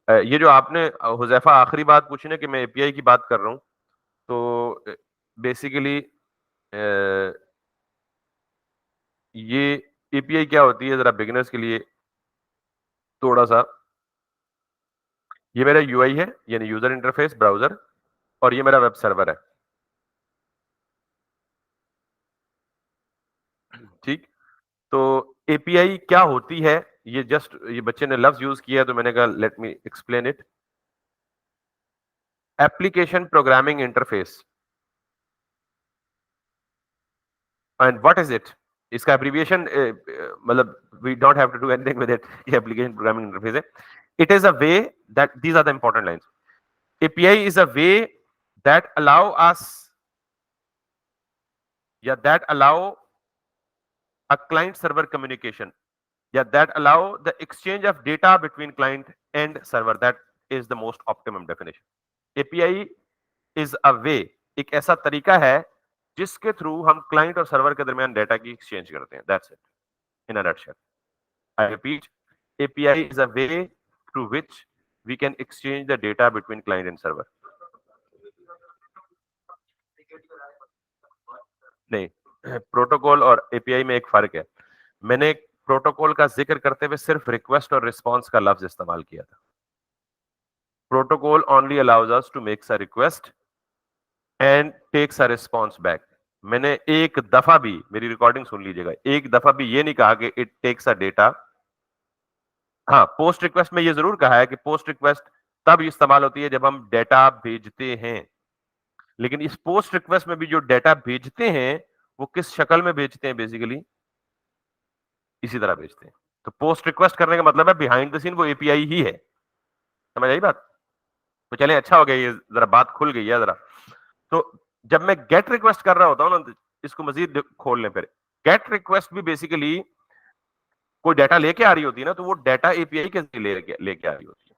ये जो आपने हुजैफा आखिरी बात पूछी ना कि मैं एपीआई की बात कर रहा हूँ, तो बेसिकली ये एपीआई क्या होती है, जरा बिगिनर्स के लिए थोड़ा सा। ये मेरा यूआई है, यानी यूजर इंटरफेस ब्राउजर, और ये मेरा वेब सर्वर है। ठीक, तो एपीआई क्या होती है? ये जस्ट ये बच्चे ने लफ्ज यूज किया तो मैंने कहा let me explain it. Application programming interface. And what is it? इसका एब्रिविएशन मतलब we don't have to do anything with it, ये एप्लीकेशन प्रोग्रामिंग इंटरफेस है। It is a way that these are the important lines. API is a way that allow us, yeah, that allow a client server communication, yeah, that allow the exchange of data between client and server. That is the most optimum definition. API is a way, एक ऐसा तरीका है जिसके through हम client और server के दरमियान data की एक्सचेंज करते हैं। That's it in a nutshell. I repeat, API is a way through which we can exchange the data between client and server. नहीं, प्रोटोकॉल और एपीआई में एक फर्क है। मैंने प्रोटोकॉल का जिक्र करते हुए सिर्फ रिक्वेस्ट और रिस्पॉन्स का लफ्ज इस्तेमाल किया था। Protocol only allows us to make a request and takes a response back. मैंने एक दफा भी, मेरी रिकॉर्डिंग सुन लीजिएगा, एक दफा भी ये नहीं कहा कि इट टेक्स अ डेटा। हाँ, पोस्ट रिक्वेस्ट में ये जरूर कहा है कि पोस्ट रिक्वेस्ट तब इस्तेमाल होती है जब हम डेटा भेजते हैं, लेकिन इस पोस्ट रिक्वेस्ट में भी जो डेटा भेजते हैं वो किस शक्ल में भेजते हैं, बेसिकली इसी तरह भेजते हैं। तो पोस्ट रिक्वेस्ट करने का मतलब है बिहाइंड द सीन वो एपीआई ही है। समझ आई बात? तो चलें, अच्छा हो गया, ये जरा बात खुल गई है जरा। तो जब मैं गेट रिक्वेस्ट कर रहा होता हूं ना, इसको मजीद खोल लें फिर। गेट रिक्वेस्ट भी बेसिकली कोई डाटा लेके आ रही होती है ना, तो वो डाटा एपीआई के जरिए लेके आ रही होती है।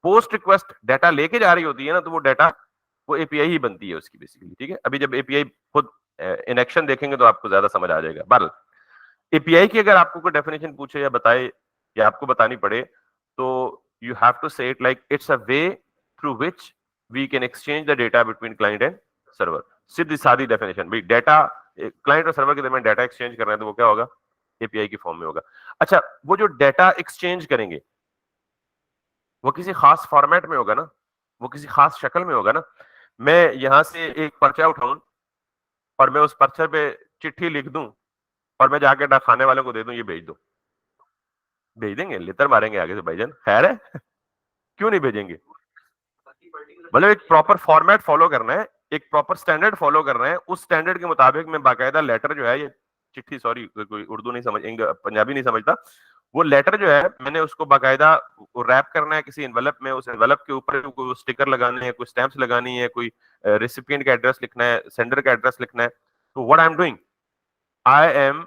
पोस्ट रिक्वेस्ट डाटा लेके जा रही होती है ना, तो वो डाटा वो एपीआई ही बनती है उसकी बेसिकली। ठीक है, अभी जब एपीआई खुद इन एक्शन देखेंगे तो आपको ज्यादा समझ आ जाएगा। बहरहाल, एपीआई की अगर आपको कोई डेफिनेशन पूछे या बताए या आपको बतानी पड़े, तो you have to say it like it's a way through which we can exchange the data between client and server. सीधी सादी डेफिनेशन भाई, डेटा क्लाइंट और सर्वर के दरमियान डाटा एक्सचेंज कर रहे हैं तो वो क्या होगा, एपीआई की फॉर्म में होगा। अच्छा, वो जो डाटा एक्सचेंज करेंगे वो किसी खास फॉर्मेट में होगा ना, वो किसी खास शक्ल में होगा ना। मैं यहां से एक पर्चा उठाऊं और मैं उस पर्चे पे चिट्ठी लिख दूं और मैं जाके डाक खाने वालों को दे दूं, ये भेज दो, भेज देंगे? लेतर मारेंगे आगे से भाईजान, खैर है। क्यों नहीं भेजेंगे? मतलब एक प्रॉपर फॉर्मेट फॉलो करना है, एक प्रॉपर स्टैंडर्ड फॉलो कर रहे हैं, उस स्टैंडर्ड के मुताबिक मैं बाकायदा लेटर जो है, ये चिट्ठी, सॉरी कोई उर्दू नहीं समझ, पंजाबी नहीं समझता, वो लेटर जो है मैंने उसको बाकायदा रैप करना है किसी एनवेलप में। उस एनवेलप के ऊपर कोई स्टिकर लगाने हैं, कोई स्टैंप्स लगानी है, कोई रेसिपिएंट का एड्रेस लिखना है, सेंडर का एड्रेस लिखना है। तो what I am doing, I am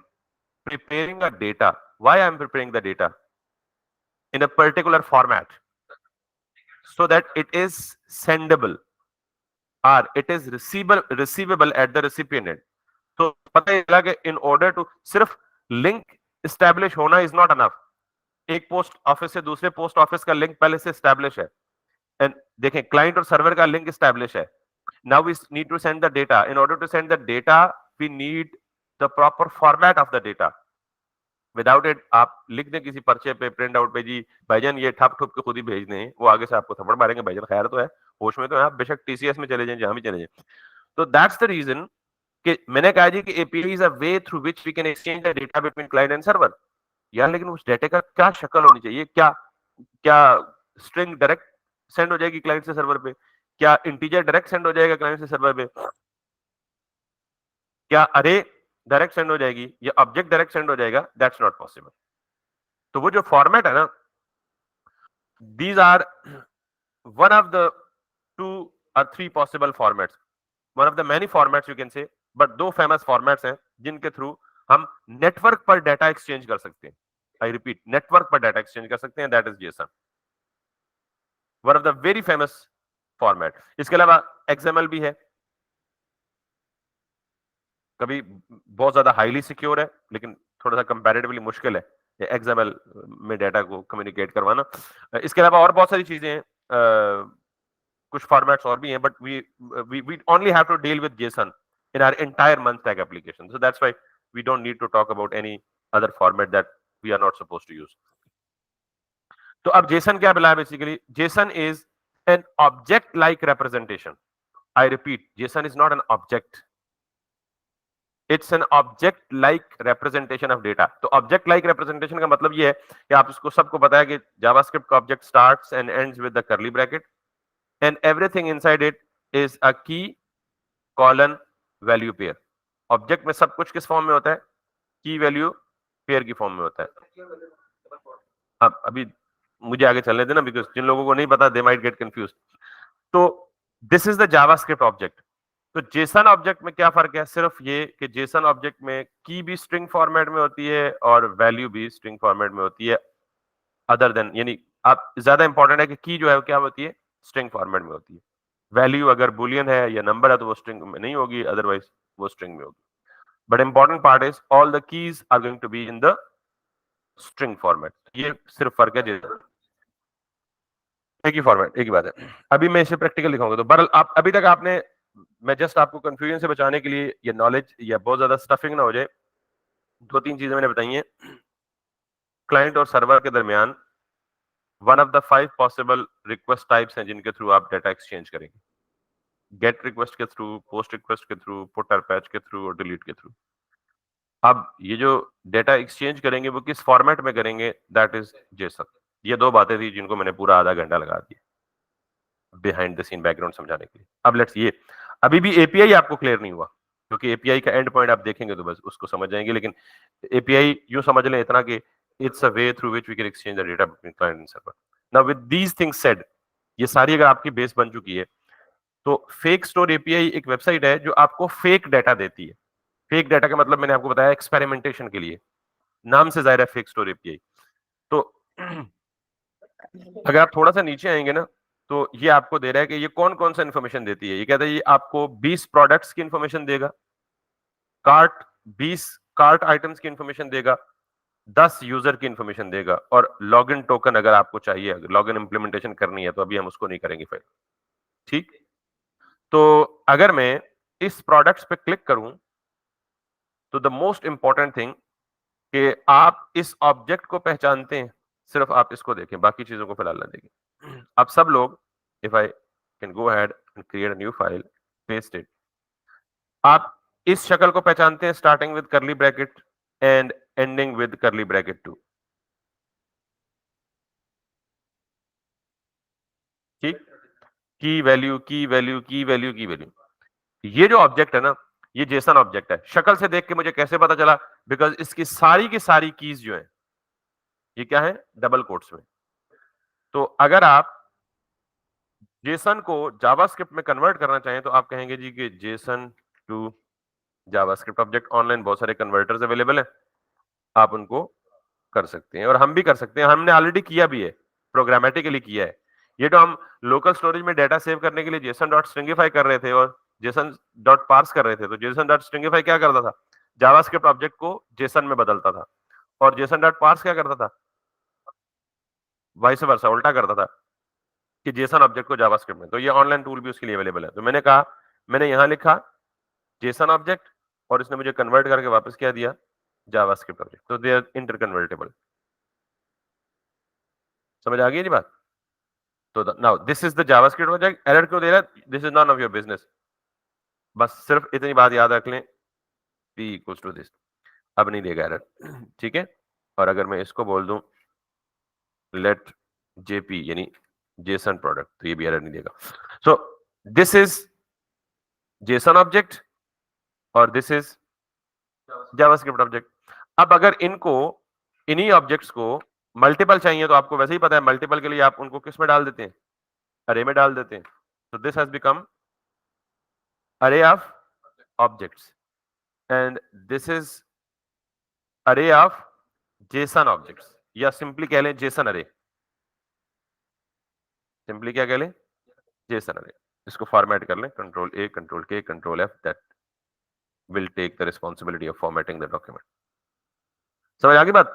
preparing a data. Why I am preparing the data in a particular format so that it is sendable or it is receivable at the recipient end. तो पता ही चला कि in order to, सिर्फ link establish होना is not enough. एक post office से दूसरे post office का लिंक पहले से establish है, एंड देखें क्लाइंट और सर्वर का लिंक establish है. Now we need to send the data. In order to send the data, we need the proper format of the data. Without it आप लिख दें किसी पर्चे पे, प्रिंट आउट पे, जी भाईजान ये ठप ठुप के खुद ही भेज दें, वो आगे से आपको थप्पड़ मारेंगे, भाईजान खैर तो है, होश में तो है आप, बेशक टीसीएस में चले जाएं, जहां भी चले जाएं। तो दैट्स द रीजन कि मैंने कहा जी कि API is a way through which we can exchange the data between client and server. यार लेकिन उस डेटा का क्या शक्ल होनी चाहिए? क्या क्या स्ट्रिंग डायरेक्ट सेंड हो जाएगी क्लाइंट से सर्वर पे? क्या इंटीजर डायरेक्ट सेंड हो जाएगा क्लाइंट से सर्वर पे? क्या अरे डायरेक्ट सेंड हो जाएगी या ऑब्जेक्ट डायरेक्ट सेंड हो जाएगा? That's not possible. तो वो जो फॉर्मेट है ना, these are one of the two or three possible formats, one of the many formats you can say, but दो फेमस फॉर्मेट्स हैं जिनके थ्रू हम नेटवर्क पर डाटा एक्सचेंज कर सकते हैं। आई रिपीट, नेटवर्क पर डाटा एक्सचेंज कर सकते हैं, that is Jason, one of the very famous format. इसके अलावा एक्सएमएल भी है, कभी बहुत ज्यादा हाईली सिक्योर है लेकिन थोड़ा सा कंपैरेटिवली मुश्किल है एक्सएमएल में डाटा को कम्युनिकेट करवाना। इसके अलावा और बहुत सारी चीजें हैं, कुछ फॉर्मेट्स और भी हैं, but we only have to deal with JSON in our entire Munstack application. So that's why we don't need to talk about any other format that we are not supposed to use. तो अब JSON क्या मिला है? Basically JSON is an object like representation. I repeat, JSON is not an object. It's an object like representation of data. तो object like representation का मतलब ये है कि आप इसको सबको पता है कि JavaScript का object starts and ends with the curly bracket and everything inside it is a key colon value pair. Object में सब कुछ किस फॉर्म में होता है? की वैल्यू पेयर की फॉर्म में होता है। अब अभी मुझे आगे चलने देना, बिकॉज जिन लोगों को नहीं पता दे माइट गेट कंफ्यूज्ड। तो this is the JavaScript object. तो जेसन ऑब्जेक्ट में क्या फर्क है? सिर्फ ये कि जेसन ऑब्जेक्ट में की भी स्ट्रिंग फॉर्मेट में होती है और वैल्यू भी स्ट्रिंग फॉर्मेट में होती है, अदर देन, यानी आप ज्यादा इंपॉर्टेंट है कि की जो है वो क्या होती है? स्ट्रिंग फॉर्मेट में होती है। वैल्यू अगर बुलियन है या नंबर है तो वो स्ट्रिंग में नहीं होगी, अदरवाइज वो स्ट्रिंग में होगी। But important part is all the keys are going to be in the string format. ये सिर्फ फर्क है, एक ही फॉर्मेट, एक ही बात है। अभी मैं इसे प्रैक्टिकल दिखाऊंगा। तो बहरहाल आप अभी तक आपने, मैं जस्ट आपको कंफ्यूजन से बचाने के लिए, ये नॉलेज या बहुत ज्यादा स्टफिंग ना हो जाए, दो तीन चीजें मैंने बताई हैं। क्लाइंट और सर्वर के दरमियान one of the 5 possible request types हैं जिनके थ्रू आप डाटा एक्सचेंज करेंगे। गेट रिक्वेस्ट के थ्रू, पोस्ट रिक्वेस्ट के थ्रू, पुटर पैच के थ्रू और डिलीट के थ्रू। अब ये जो डाटा एक्सचेंज करेंगे वो किस फॉर्मेट में करेंगे, दैट इज जेसन। ये दो बातें थी जिनको मैंने पूरा आधा घंटा लगा दिया बिहाइंड द सीन बैकग्राउंड समझाने के लिए। अब लेट्स ये, अभी भी एपीआई आपको क्लियर नहीं हुआ, क्योंकि एपीआई का एंड पॉइंट आप देखेंगे तो बस उसको समझ जाएंगे। लेकिन एपीआई यूं समझ लें इतना कि it's a way through which we can exchange the data between client and server. Now with these things said, ये सारी अगर आपकी बेस बन चुकी है, तो फेक स्टोर एपीआई एक वेबसाइट है जो आपको फेक डाटा देती है। फेक डाटा का मतलब मैंने आपको बताया एक्सपेरिमेंटेशन के लिए, नाम से जाहिर है फेक स्टोर एपीआई। तो अगर आप थोड़ा सा नीचे आएंगे ना, तो ये आपको दे रहा है कि ये कौन कौन सा इन्फॉर्मेशन देती है। ये कहता है ये आपको 20 प्रोडक्ट्स की इन्फॉर्मेशन देगा, कार्ट 20 कार्ट आइटम्स की इन्फॉर्मेशन देगा, 10 यूजर की इन्फॉर्मेशन देगा, और लॉगिन टोकन अगर आपको चाहिए, लॉगिन इंप्लीमेंटेशन करनी है तो अभी हम उसको नहीं करेंगे फिर। ठीक, तो अगर मैं इस प्रोडक्ट्स पे क्लिक करूं, तो द मोस्ट इंपॉर्टेंट थिंग कि आप इस ऑब्जेक्ट को पहचानते हैं, सिर्फ आप इसको देखें, बाकी चीजों को फिलहाल ना देखें। आप सब लोग, if I can go ahead and create a new file, paste it, आप इस शक्ल को पहचानते हैं, स्टार्टिंग विद करली ब्रैकेट एंड एंडिंग विद करली ब्रैकेट 2। ठीक, की वैल्यू, की वैल्यू, की वैल्यू, की वैल्यू। ये जो ऑब्जेक्ट है ना, ये जेसन ऑब्जेक्ट है। शक्ल से देख के मुझे कैसे पता चला? बिकॉज इसकी सारी की सारी कीज जो है, ये क्या है, डबल कोट्स में। तो अगर आप जेसन को जावास्क्रिप्ट में कन्वर्ट करना चाहें, तो आप कहेंगे जी कि JSON to JavaScript object. Online बहुत सारे कन्वर्टर्स अवेलेबल हैं, आप उनको कर सकते हैं, और हम भी कर सकते हैं। हमने ऑलरेडी किया भी है, प्रोग्रामेटिकली किया है। ये तो हम लोकल स्टोरेज में डाटा सेव करने के लिए जेसन डॉट स्ट्रिंगिफाई कर रहे थे और जेसन डॉट पार्स कर रहे थे। तो जेसन डॉट स्ट्रिंगिफाई क्या करता था? जावास्क्रिप्ट ऑब्जेक्ट को जेसन में बदलता था, और जेसन डॉट पार्स क्या करता था? वाइस वर्सा, उल्टा करता था कि जेसन ऑब्जेक्ट को जावास्क्रिप्ट में। तो ये ऑनलाइन टूल भी उसके लिए अवेलेबल है। तो मैंने कहा, मैंने यहां लिखा जेसन ऑब्जेक्ट, और इसने मुझे कन्वर्ट करके वापस क्या दिया? JavaScript object. तो दे आर इंटरकन्वर्टेबल। समझ आ गई जी बात? तो now this is the JavaScript project. Error क्यों दे रहा है? This is none of your business. बस सिर्फ इतनी बात याद रख लें, p इक्वल्स टू दिस। अब नहीं देगा एरर, ठीक है। और अगर मैं इसको बोल दूं लेट जेपी, यानी जेसन प्रोडक्ट, तो ये भी एरर नहीं देगा। So this is Jason object और दिस इज जावास्क्रिप्ट ऑब्जेक्ट। अब अगर इनको, इन्हीं ऑब्जेक्ट्स को मल्टीपल चाहिए, तो आपको वैसे ही पता है मल्टीपल के लिए आप उनको किस में डाल देते हैं? अरे में डाल देते हैं। तो this has become array of objects and this is array of json objects, या सिंपली कह लें जेसन अरे। सिंपली क्या कह लें? जेसन अरे। इसको फॉर्मेट कर लें, control A, control K, control F, that will take the responsibility of formatting the document. समझ आ गई बात?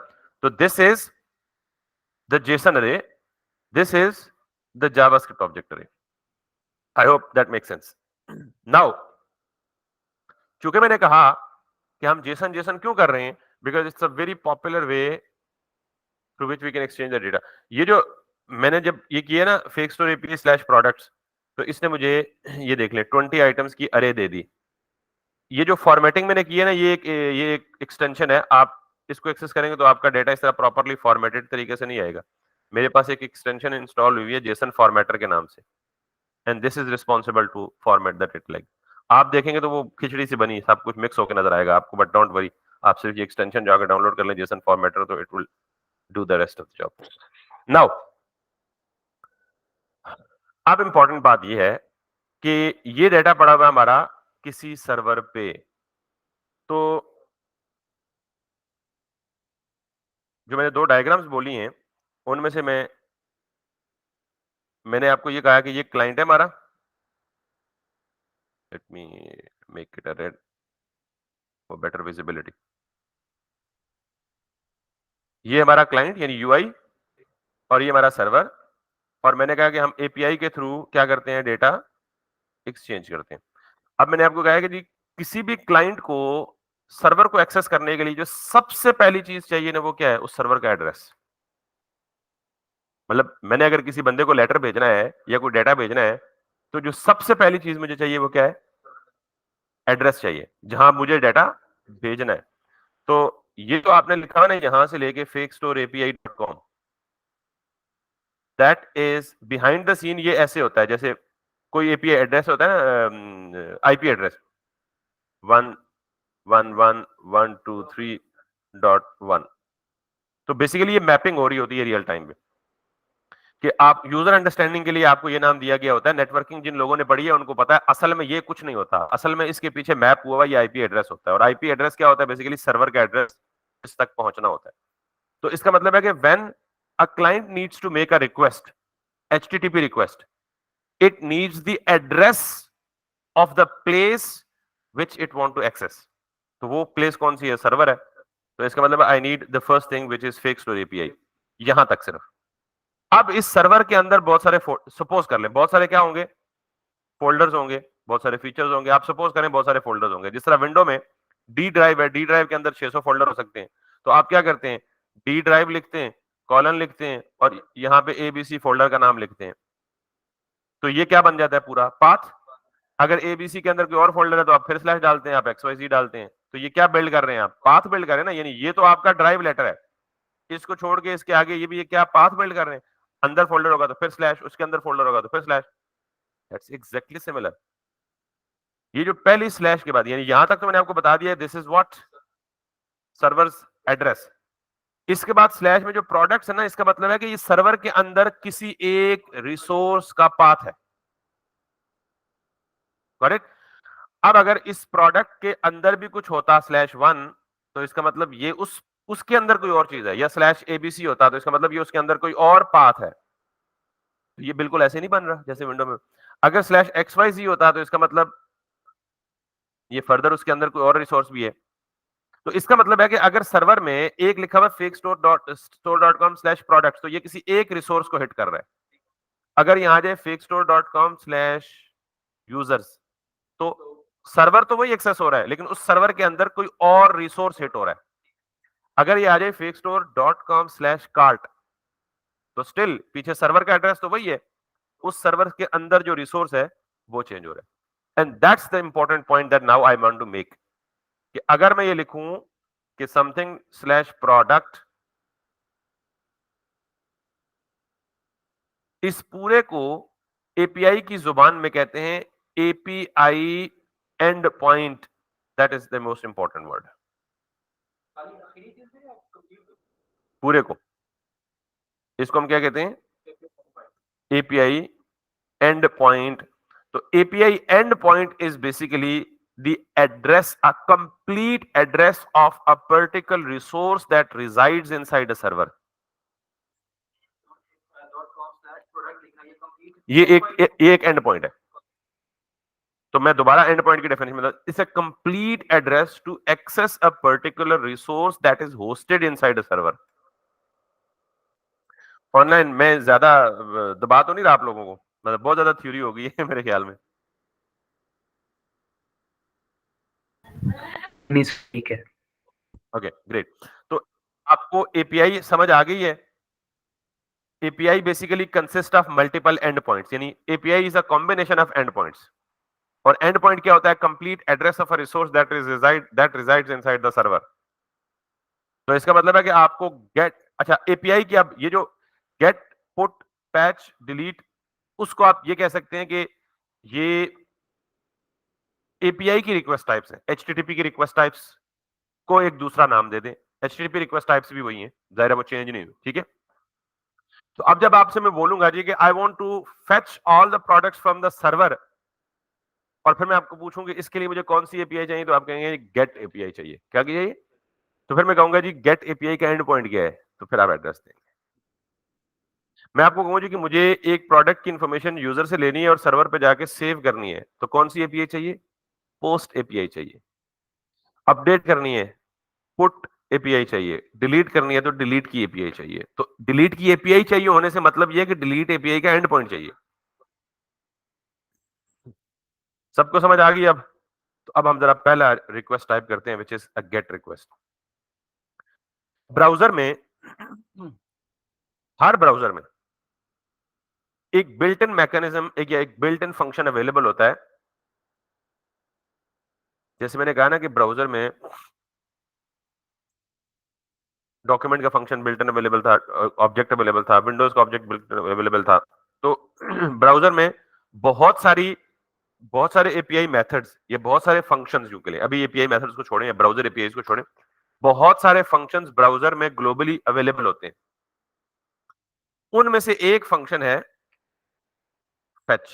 तो this is the JSON array, this is the JavaScript object array. I hope that makes sense. Now, चूंकि मैंने कहा कि हम जेसन जेसन क्यों कर रहे हैं, because it's a very popular way through which we can exchange the data. ये जो मैंने जब ये किया ना, fake store API slash products, तो इसने मुझे ये देख ले 20 आइटम्स की अरे दे दी। ये जो फॉर्मेटिंग मैंने की है ना, ये एक एक्सटेंशन है। आप इसको एक्सेस करेंगे तो आपका डेटा इस तरह प्रॉपर्ली फॉर्मेटेड तरीके से नहीं आएगा। मेरे पास एक एक्सटेंशन इंस्टॉल हुई है जेसन फॉर्मेटर के नाम से, and this is responsible to format the data. Like आप देखेंगे तो वो खिचड़ी सी बनी, सब कुछ मिक्स होकर नजर आएगा आपको, बट डोंट वरी, आप सिर्फ ये एक्सटेंशन जाकर डाउनलोड कर लें जेसन फॉर्मेटर, तो it will do the rest of the job. Now, अब इंपॉर्टेंट बात यह है कि ये डेटा पड़ा हुआ है हमारा किसी सर्वर पे। तो जो मैंने दो डायग्राम्स बोली हैं, उनमें से मैंने आपको ये कहा कि ये क्लाइंट है हमारा, let me make it a red for better visibility. ये हमारा क्लाइंट यानी यूआई और ये हमारा सर्वर, और मैंने कहा कि हम एपीआई के थ्रू क्या करते हैं, डेटा एक्सचेंज करते हैं। अब मैंने आपको कहा है कि जी किसी भी क्लाइंट को सर्वर को एक्सेस करने के लिए जो सबसे पहली चीज चाहिए ना, वो क्या है, उस सर्वर का एड्रेस। मतलब मैंने अगर किसी बंदे को लेटर भेजना है या कोई डेटा भेजना है, तो जो सबसे पहली चीज मुझे चाहिए वो क्या है, एड्रेस चाहिए जहां मुझे डाटा भेजना है। तो ये तो आपने लिखा ना, यहां से लेके fakestoreapi.com, that is behind the scene. ये ऐसे होता है जैसे कोई एपीआई एड्रेस होता है ना, आईपी एड्रेस 111.123.1, तो बेसिकली ये मैपिंग हो रही होती है रियल टाइम में, कि आप यूजर अंडरस्टैंडिंग के लिए आपको ये नाम दिया गया होता है। नेटवर्किंग जिन लोगों ने पढ़ी है उनको पता है असल में ये कुछ नहीं होता, असल में इसके पीछे मैप हुआ हुआ ये आईपी एड्रेस होता है। और आईपी एड्रेस क्या होता है, बेसिकली सर्वर का एड्रेस इस तक पहुंचना होता है। तो इसका मतलब है कि when a client needs to make a request, HTTP request, it needs the address of the place which it want to access. तो वो प्लेस कौन सी है, सर्वर है। तो इसका मतलब I need the first thing which is fake store API, यहां तक सिर्फ। अब इस सर्वर के अंदर बहुत सारे, सपोज कर लें बहुत सारे क्या होंगे, फोल्डर्स होंगे, बहुत सारे फीचर्स होंगे। आप सपोज करें बहुत सारे फोल्डर्स होंगे, जिस तरह विंडो में डी ड्राइव है, डी ड्राइव के अंदर 600 फोल्डर हो सकते हैं। तो आप क्या करते हैं, डी ड्राइव लिखते हैं, कॉलन लिखते हैं, और यहाँ पे एबीसी फोल्डर का नाम लिखते हैं। तो ये क्या बन जाता है, पूरा पाथ। अगर एबीसी के अंदर कोई और फोल्डर है तो आप फिर स्लैश डालते हैं, आप एक्सवाईजी डालते हैं। तो ये क्या बिल्ड कर रहे हैं, आप पाथ बिल्ड कर रहे हैं ना, यानी ये तो आपका ड्राइव लेटर है। इसको छोड़ के इसके आगे ये भी, ये क्या पाथ बिल्ड कर रहे हैं। अंदर फोल्डर होगा तो फिर स्लैश, उसके अंदर फोल्डर होगा तो फिर स्लैश। That's exactly similar. ये जो पहली स्लैश के बाद, यानी यहां तक तो मैंने आपको बता दिया, this is what, servers address. इसके बाद स्लैश में जो प्रोडक्ट्स है ना, इसका मतलब है कि ये सर्वर के अंदर किसी एक रिसोर्स का पाथ है, करेक्ट। अब अगर इस प्रोडक्ट के अंदर भी कुछ होता /1, तो इसका मतलब ये उसके अंदर कोई और चीज है, या /abc होता तो इसका मतलब ये उसके अंदर कोई और पाथ है। तो ये बिल्कुल ऐसे नहीं बन रहा जैसे विंडो में। अगर /xyz होता तो इसका मतलब ये फर्दर उसके अंदर कोई और रिसोर्स भी है। तो इसका मतलब है कि अगर सर्वर में एक लिखा हुआ fakestore.com/products, तो ये किसी एक रिसोर्स को हिट कर रहा है। अगर यहां जाए fakestore.com/users, तो सर्वर तो वही एक्सेस हो रहा है, लेकिन उस सर्वर के अंदर कोई और रिसोर्स हिट हो रहा है। अगर ये आ जाए fakestore.com/cart, तो स्टिल पीछे सर्वर का एड्रेस तो वही है, उस सर्वर के अंदर जो रिसोर्स है वो चेंज हो रहा है। And that's the important point that now I want to make, कि अगर मैं ये लिखूं कि समथिंग /product, इस पूरे को एपीआई की जुबान में कहते हैं API and point. That is the most important word. पूरे को, इसको हम क्या कहते हैं, एपीआई एंड पॉइंट। तो API and point is basically the address, a complete address of a particular resource that resides inside a server. ये एक एंड पॉइंट है। तो मैं दोबारा एंड पॉइंट की डेफिनेशन में, it's a complete address to access a particular resource that is hosted inside a server. Online मैं ज्यादा दबा तो नहीं रहा आप लोगों को, मतलब बहुत ज्यादा थ्योरी हो गई है मेरे ख्याल में। नहीं ठीक है। Okay great. तो आपको एपीआई समझ आ गई है। API basically consist of multiple endpoints, यानी API is a combination of endpoints. और एंड पॉइंट क्या होता है, complete address of a resource that resides inside the server. तो इसका मतलब है कि आपको गेट, अच्छा एपीआई की, अब ये जो गेट, पुट, पैच, डिलीट, उसको आप ये कह सकते हैं कि ये एपीआई की रिक्वेस्ट टाइप्स है। एचटीटीपी की रिक्वेस्ट टाइप्स को एक दूसरा नाम दे दें। एचटीटीपी रिक्वेस्ट टाइप्स भी वही है, जाहिर है वो चेंज नहीं हुई, ठीक है। तो अब जब आपसे मैं बोलूंगा जी कि I want to fetch all the products from the server, और फिर मैं आपको पूछूंगी इसके लिए मुझे कौन सी एपीआई चाहिए, तो आप कहेंगे गेट एपीआई चाहिए। क्या चाहिए, तो फिर मैं कहूंगा जी गेट एपीआई का एंड पॉइंट क्या है, तो फिर आप एड्रेस देंगे। मैं आपको कहूँ जी कि मुझे एक प्रोडक्ट की इंफॉर्मेशन यूजर से लेनी है और सर्वर पे जाके सेव करनी है, तो कौन सी एपीआई चाहिए? पोस्ट एपीआई चाहिए। अपडेट करनी है, पुट एपीआई चाहिए। डिलीट करनी है तो डिलीट की एपीआई चाहिए। तो डिलीट की एपीआई चाहिए होने से मतलब यह है कि डिलीट एपीआई का एंड पॉइंट चाहिए। सबको समझ आ गई अब? तो अब हम जरा पहला रिक्वेस्ट टाइप करते हैं, which is a gate request. Browser में हर ब्राउजर में एक बिल्ट इन मैकेनिज्म, एक बिल्ट इन फंक्शन अवेलेबल होता है। जैसे मैंने कहा ना कि ब्राउजर में डॉक्यूमेंट का फंक्शन बिल्ट इन अवेलेबल था, ऑब्जेक्ट अवेलेबल था, विंडोज का ऑब्जेक्ट बिल्ट इन अवेलेबल था। तो ब्राउजर में बहुत सारी बहुत सारे एपीआई मेथड्स, ये बहुत सारे फंक्शंस के लिए, अभी एपीआई मेथड्स को छोड़ें या ब्राउजर एपीआई को छोड़ें, बहुत सारे फंक्शंस ब्राउजर में ग्लोबली अवेलेबल होते हैं। उनमें से एक फंक्शन है फेच,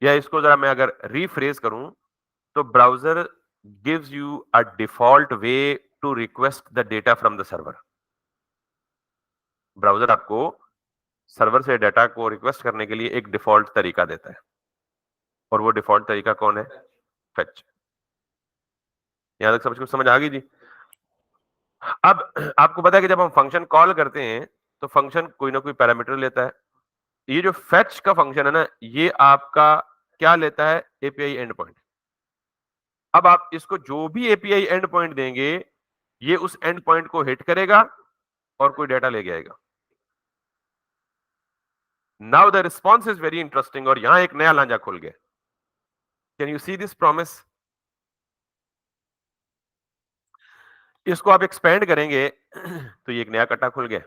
या इसको जरा मैं अगर रीफ्रेज करूं तो browser gives you a default way to request the data from the server. Browser आपको सर्वर से डेटा को रिक्वेस्ट करने के लिए एक डिफॉल्ट तरीका देता है, और वो डिफॉल्ट तरीका कौन है? फेच। यहां तक समझ कुछ समझ आ गई जी? अब आपको पता है कि जब हम फंक्शन कॉल करते हैं तो फंक्शन कोई ना कोई पैरामीटर लेता है। ये जो फेच का फंक्शन है ना, ये आपका क्या लेता है? API and point. अब आप इसको जो भी एपीआई एंड पॉइंट देंगे, ये उस एंड पॉइंट को हिट करेगा और कोई डेटा लेके आएगा। Now the response is very interesting, और यहां एक नया लांजा खुल गया। Can you see this promise? इसको आप एक्सपेंड करेंगे तो ये एक नया कट्टा खुल गया।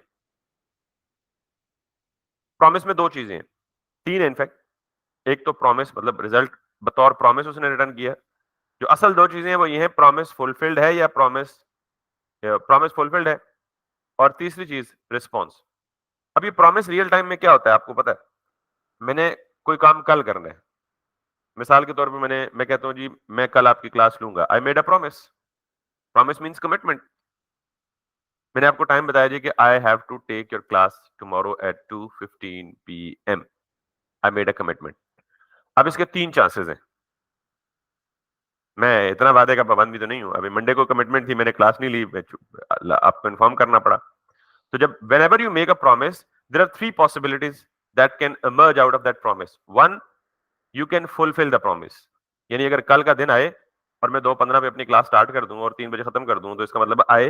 प्रॉमिस में दो चीजें हैं, तीन इनफैक्ट। एक तो प्रॉमिस मतलब रिजल्ट बतौर प्रॉमिस उसने रिटर्न किया। जो असल दो चीजें हैं वो ये है, प्रॉमिस फुलफिल्ड है या प्रॉमिस फुलफिल्ड है, और तीसरी चीज रिस्पॉन्स। अब ये प्रॉमिस रियल टाइम में क्या होता है आपको पता है? मैंने कोई काम कल करना है, मिसाल के तौर पे मैं कहता हूं जी मैं कल आपकी क्लास लूंगा, I made a promise. Promise means commitment. मैंने आपको टाइम बताया जी कि I have to take your class tomorrow at 2:15 PM। I made a commitment. अब इसके तीन चांसेस हैं। मैं इतना वादे का पाबंद भी तो नहीं हूं। अभी मंडे को कमिटमेंट थी, मैंने क्लास नहीं ली, आपको इन्फॉर्म करना पड़ा। तो जब whenever you make a promise, there are three possibilities that can emerge out of that promise. One, you can fulfill the promise. यानी अगर कल का दिन आए और मैं 2:15 पे अपनी क्लास स्टार्ट कर दूं और 3 बजे खत्म कर दूं, तो इसका मतलब I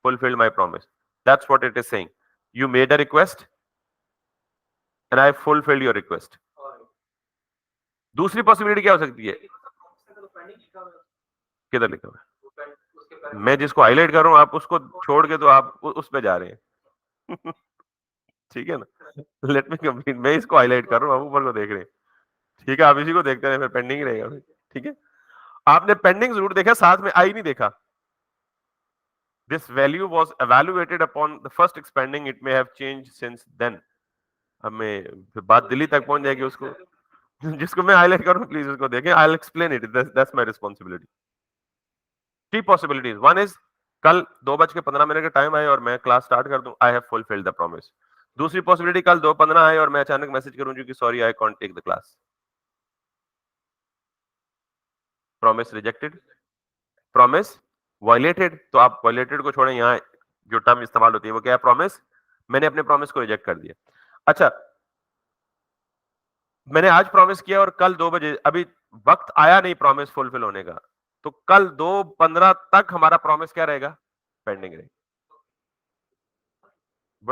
fulfilled my promise. That's what it is saying. You made a request and I fulfilled your request. दूसरी पॉसिबिलिटी क्या हो सकती है? किधर लिखा हुआ है? मैं जिसको हाईलाइट कर रहा हूं, आप उसको छोड़ के तो आप उस पे जा रहे हैं। ठीक है ना? Let me complete. मैं इसको हाईलाइट कर रहा हूं, आप ऊपर को देख रहे हैं। ठीक है, आप इसी को देखते रहे, फिर पेंडिंग ही रहेगा। ठीक है, आपने पेंडिंग जरूर देखा, साथ में आई नहीं देखा। This value was evaluated upon the first expanding, it may have changed since then। हमें फिर बात दिल्ली तक पहुंच जाएगी। उसको जिसको मैं हाईलाइट करूं प्लीज उसको देखें। I will explain it, that's my responsibility. Three possibilities. One is कल 2:15 का टाइम आए और मैं क्लास स्टार्ट कर दूं, I have fulfilled the promise. दूसरी पॉसिबिलिटी, कल 2:15 आए और मैं अचानक मैसेज करूं जी कि sorry I can't take the class. Promise rejected, promise violated. तो आप वायलेटेड को छोड़ें, यहाँ जो टर्म इस्तेमाल होती है वो क्या है? प्रॉमिस। मैंने अपने प्रॉमिस को रिजेक्ट कर दिया। अच्छा, मैंने आज प्रॉमिस किया और कल 2 बजे, अभी वक्त आया नहीं प्रॉमिस फुलफिल होने का, तो कल 2:15 तक हमारा प्रॉमिस क्या रहेगा? पेंडिंग रहेगा।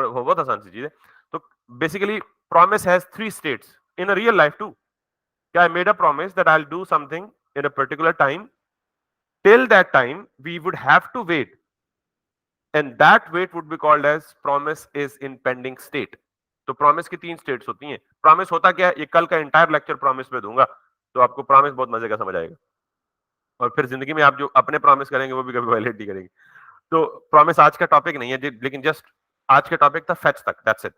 बहुत आसान सी चीज है। तो basically promise has three states in a real life too. क्या, I made a promise that I will do something in a particular time, till that time we would have to wait, and that wait would be called as promise is in pending state. तो promise की तीन states होती हैं। Promise होता क्या है? ये कल का एंटायर लेक्चर प्रॉमिस पे दूंगा, तो आपको प्रॉमिस बहुत मजे का समझ आएगा, और फिर जिंदगी में आप जो अपने प्रॉमिस करेंगे वो भी कभी वायलेट नहीं करेंगे। तो प्रॉमिस आज का टॉपिक नहीं है लेकिन जस्ट आज का टॉपिक था फेच तक, दैट्स इट।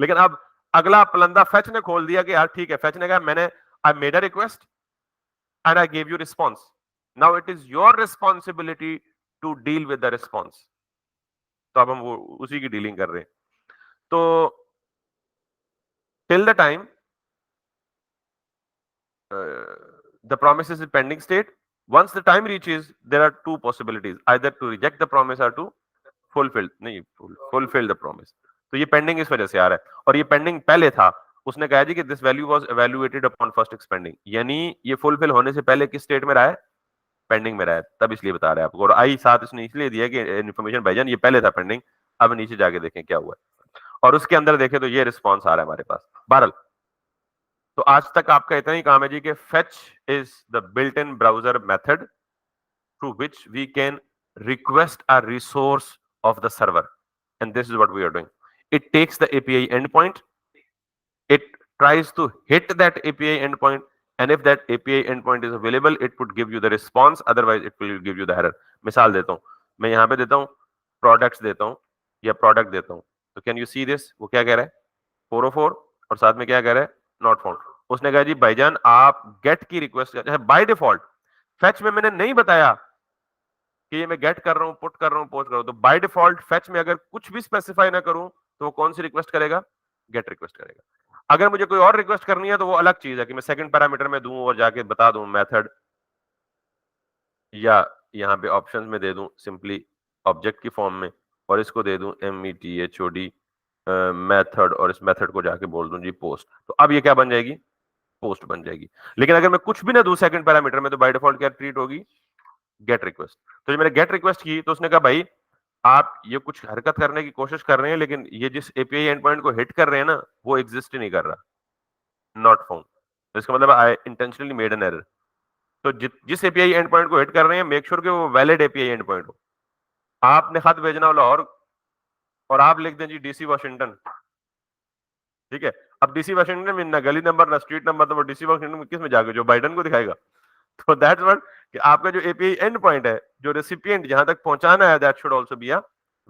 लेकिन अब अगला पलंदा फेच ने खोल दिया कि यार ठीक है, फेच ने कहा मैंने I made a request and I give you response, now it is your responsibility to deal with the response. तो अब हम वो उसी की डीलिंग कर रहे हैं। तो till the time the promise is in pending state, once the time reaches, there are two possibilities, either to reject the promise or to fulfill the promise. तो ये पेंडिंग इस वजह से आ रहा है, और ये पेंडिंग पहले था, उसने कहा जी कि this value was evaluated upon first expanding, यानी ये फुलफिल होने से पहले किस स्टेट में रहा है, पेंडिंग में रहा है, तब इसलिए बता रहा है आपको। और आई साथ इसने इसलिए दिया कि इन्फॉर्मेशन भाईजान ये पहले था पेंडिंग, अब नीचे जाके देखें क्या हुआ है, और उसके अंदर देखें तो ये रिस्पॉन्स आ रहा है हमारे पास। बहरहाल तो आज तक आपका इतना ही काम है जी कि fetch is the built in browser method through which we can request a resource of the server, and this is what we are doing. It takes the API endpoint, it tries to hit that API endpoint, and if that API endpoint is available, it would give you the response, otherwise it will give you the error. मिसाल देता हूं मैं, यहां पे देता हूं products देता हूं या प्रोडक्ट देता हूं, तो कैन यू सी दिस, वो क्या कह रहा है 404, और साथ में क्या कह रहा है नॉट फाउंड। उसने कहा जी भाईजान आप गेट की रिक्वेस्ट, बाय डिफॉल्ट फेच में मैंने नहीं बताया कि ये मैं गेट कर रहा हूं, पुट कर रहा हूं, पोस्ट कर रहा हूं, तो बाय डिफॉल्ट फेच में अगर कुछ भी स्पेसिफाई ना करूं तो वो कौन सी रिक्वेस्ट करेगा, गेट रिक्वेस्ट करेगा। अगर मुझे कोई और रिक्वेस्ट करनी है तो वो अलग चीज है कि मैं सेकंड पैरामीटर में दूं और जाके बता दूं मेथड, या यहाँ पे ऑप्शंस में दे दूं सिंपली ऑब्जेक्ट की फॉर्म में, और इसको दे दूं METHOD मेथड, और इस मेथड को जाके बोल दूं जी पोस्ट, तो अब ये क्या बन जाएगी, पोस्ट बन जाएगी। लेकिन अगर मैं कुछ भी ना दूं सेकंड पैरामीटर में, तो बाय डिफॉल्ट क्या ट्रीट होगी, गेट रिक्वेस्ट। तो जब मैंने गेट रिक्वेस्ट की तो उसने कहा भाई आप ये कुछ हरकत करने की कोशिश कर रहे हैं, लेकिन ये जिस एपीआई एंड पॉइंट को हिट कर रहे हैं ना, वो एग्जिस्ट ही नहीं कर रहा, नॉट फाउंड। तो इसका मतलब आई इंटेंशनली मेड एन एरर। तो जिस एपीआई एंड पॉइंट को हिट कर रहे हैं, मेक श्योर कि वो वैलिड एपीआई एंड पॉइंट हो। आपने खत भेजना हो लाहौर और आप लिख दें जी डीसी वाशिंगटन, ठीक है, अब डीसी वाशिंगटन में ना गली नंबर ना स्ट्रीट नंबर, तो वो डीसी वाशिंगटन में किस में जाएगा, जो बाइडन को दिखाएगा। तो दैट्स व्हाट कि आपका जो एपीआई एंड पॉइंट है, जो रेसिपिएंट जहां तक पहुंचाना है, that should also be a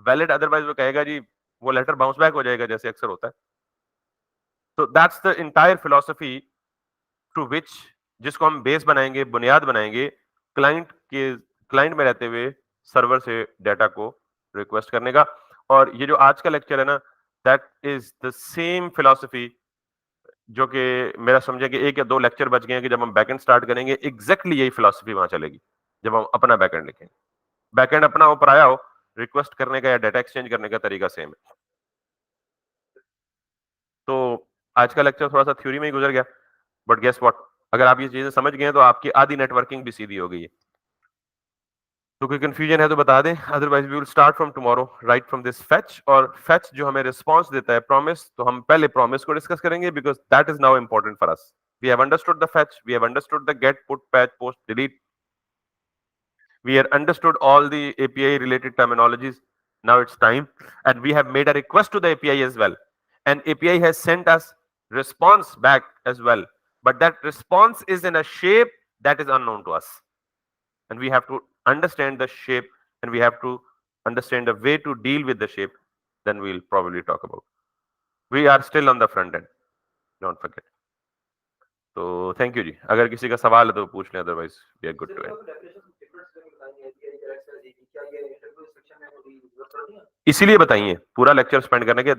valid, otherwise वो कहेगा जी वो लेटर बाउंस बैक हो जाएगा, जैसे अक्सर होता है। तो that's the entire philosophy through which, जिसको हम बेस बनाएंगे, बुनियाद बनाएंगे क्लाइंट में रहते हुए सर्वर से डाटा को रिक्वेस्ट करने का। और ये जो आज का लेक्चर है ना, that is the same philosophy जो कि मेरा समझे कि 1 या 2 लेक्चर बच गए हैं कि जब हम बैकएंड स्टार्ट करेंगे, एग्जैक्टली यही फिलॉसफी वहां चलेगी जब हम अपना बैकएंड लिखेंगे। बैकएंड अपना हो पराया हो, रिक्वेस्ट करने का या डाटा एक्सचेंज करने का तरीका सेम है। तो आज का लेक्चर थोड़ा सा थ्योरी में ही गुजर गया, बट गेस व्हाट, अगर आप ये चीजें समझ गए हैं तो आपकी आधी नेटवर्किंग भी सीधी हो गई है। तो कोई कंफ्यूजन है तो बता दें, otherwise we will start from tomorrow right from this fetch. और फेच जो हमें रिस्पांस देता है प्रॉमिस, तो हम पहले प्रॉमिस को डिस्कस करेंगे because that is now important for us. We have understood the fetch, we have understood the get, put, patch, post, delete, we have understood all the API related terminologies. Now it's time, and we have made a request to the API as well, and API has sent us response back as well, but that response is in a shape that is unknown to us, and we have to understand the shape, and we have to understand the way to deal with the shape. Then we'll probably talk about. We are still on the front end, don't forget. तो thank you जी, अगर किसी का सवाल है तो पूछ लें, otherwise we are good to end. इसीलिए बताइए पूरा लेक्चर स्पेंड करने के,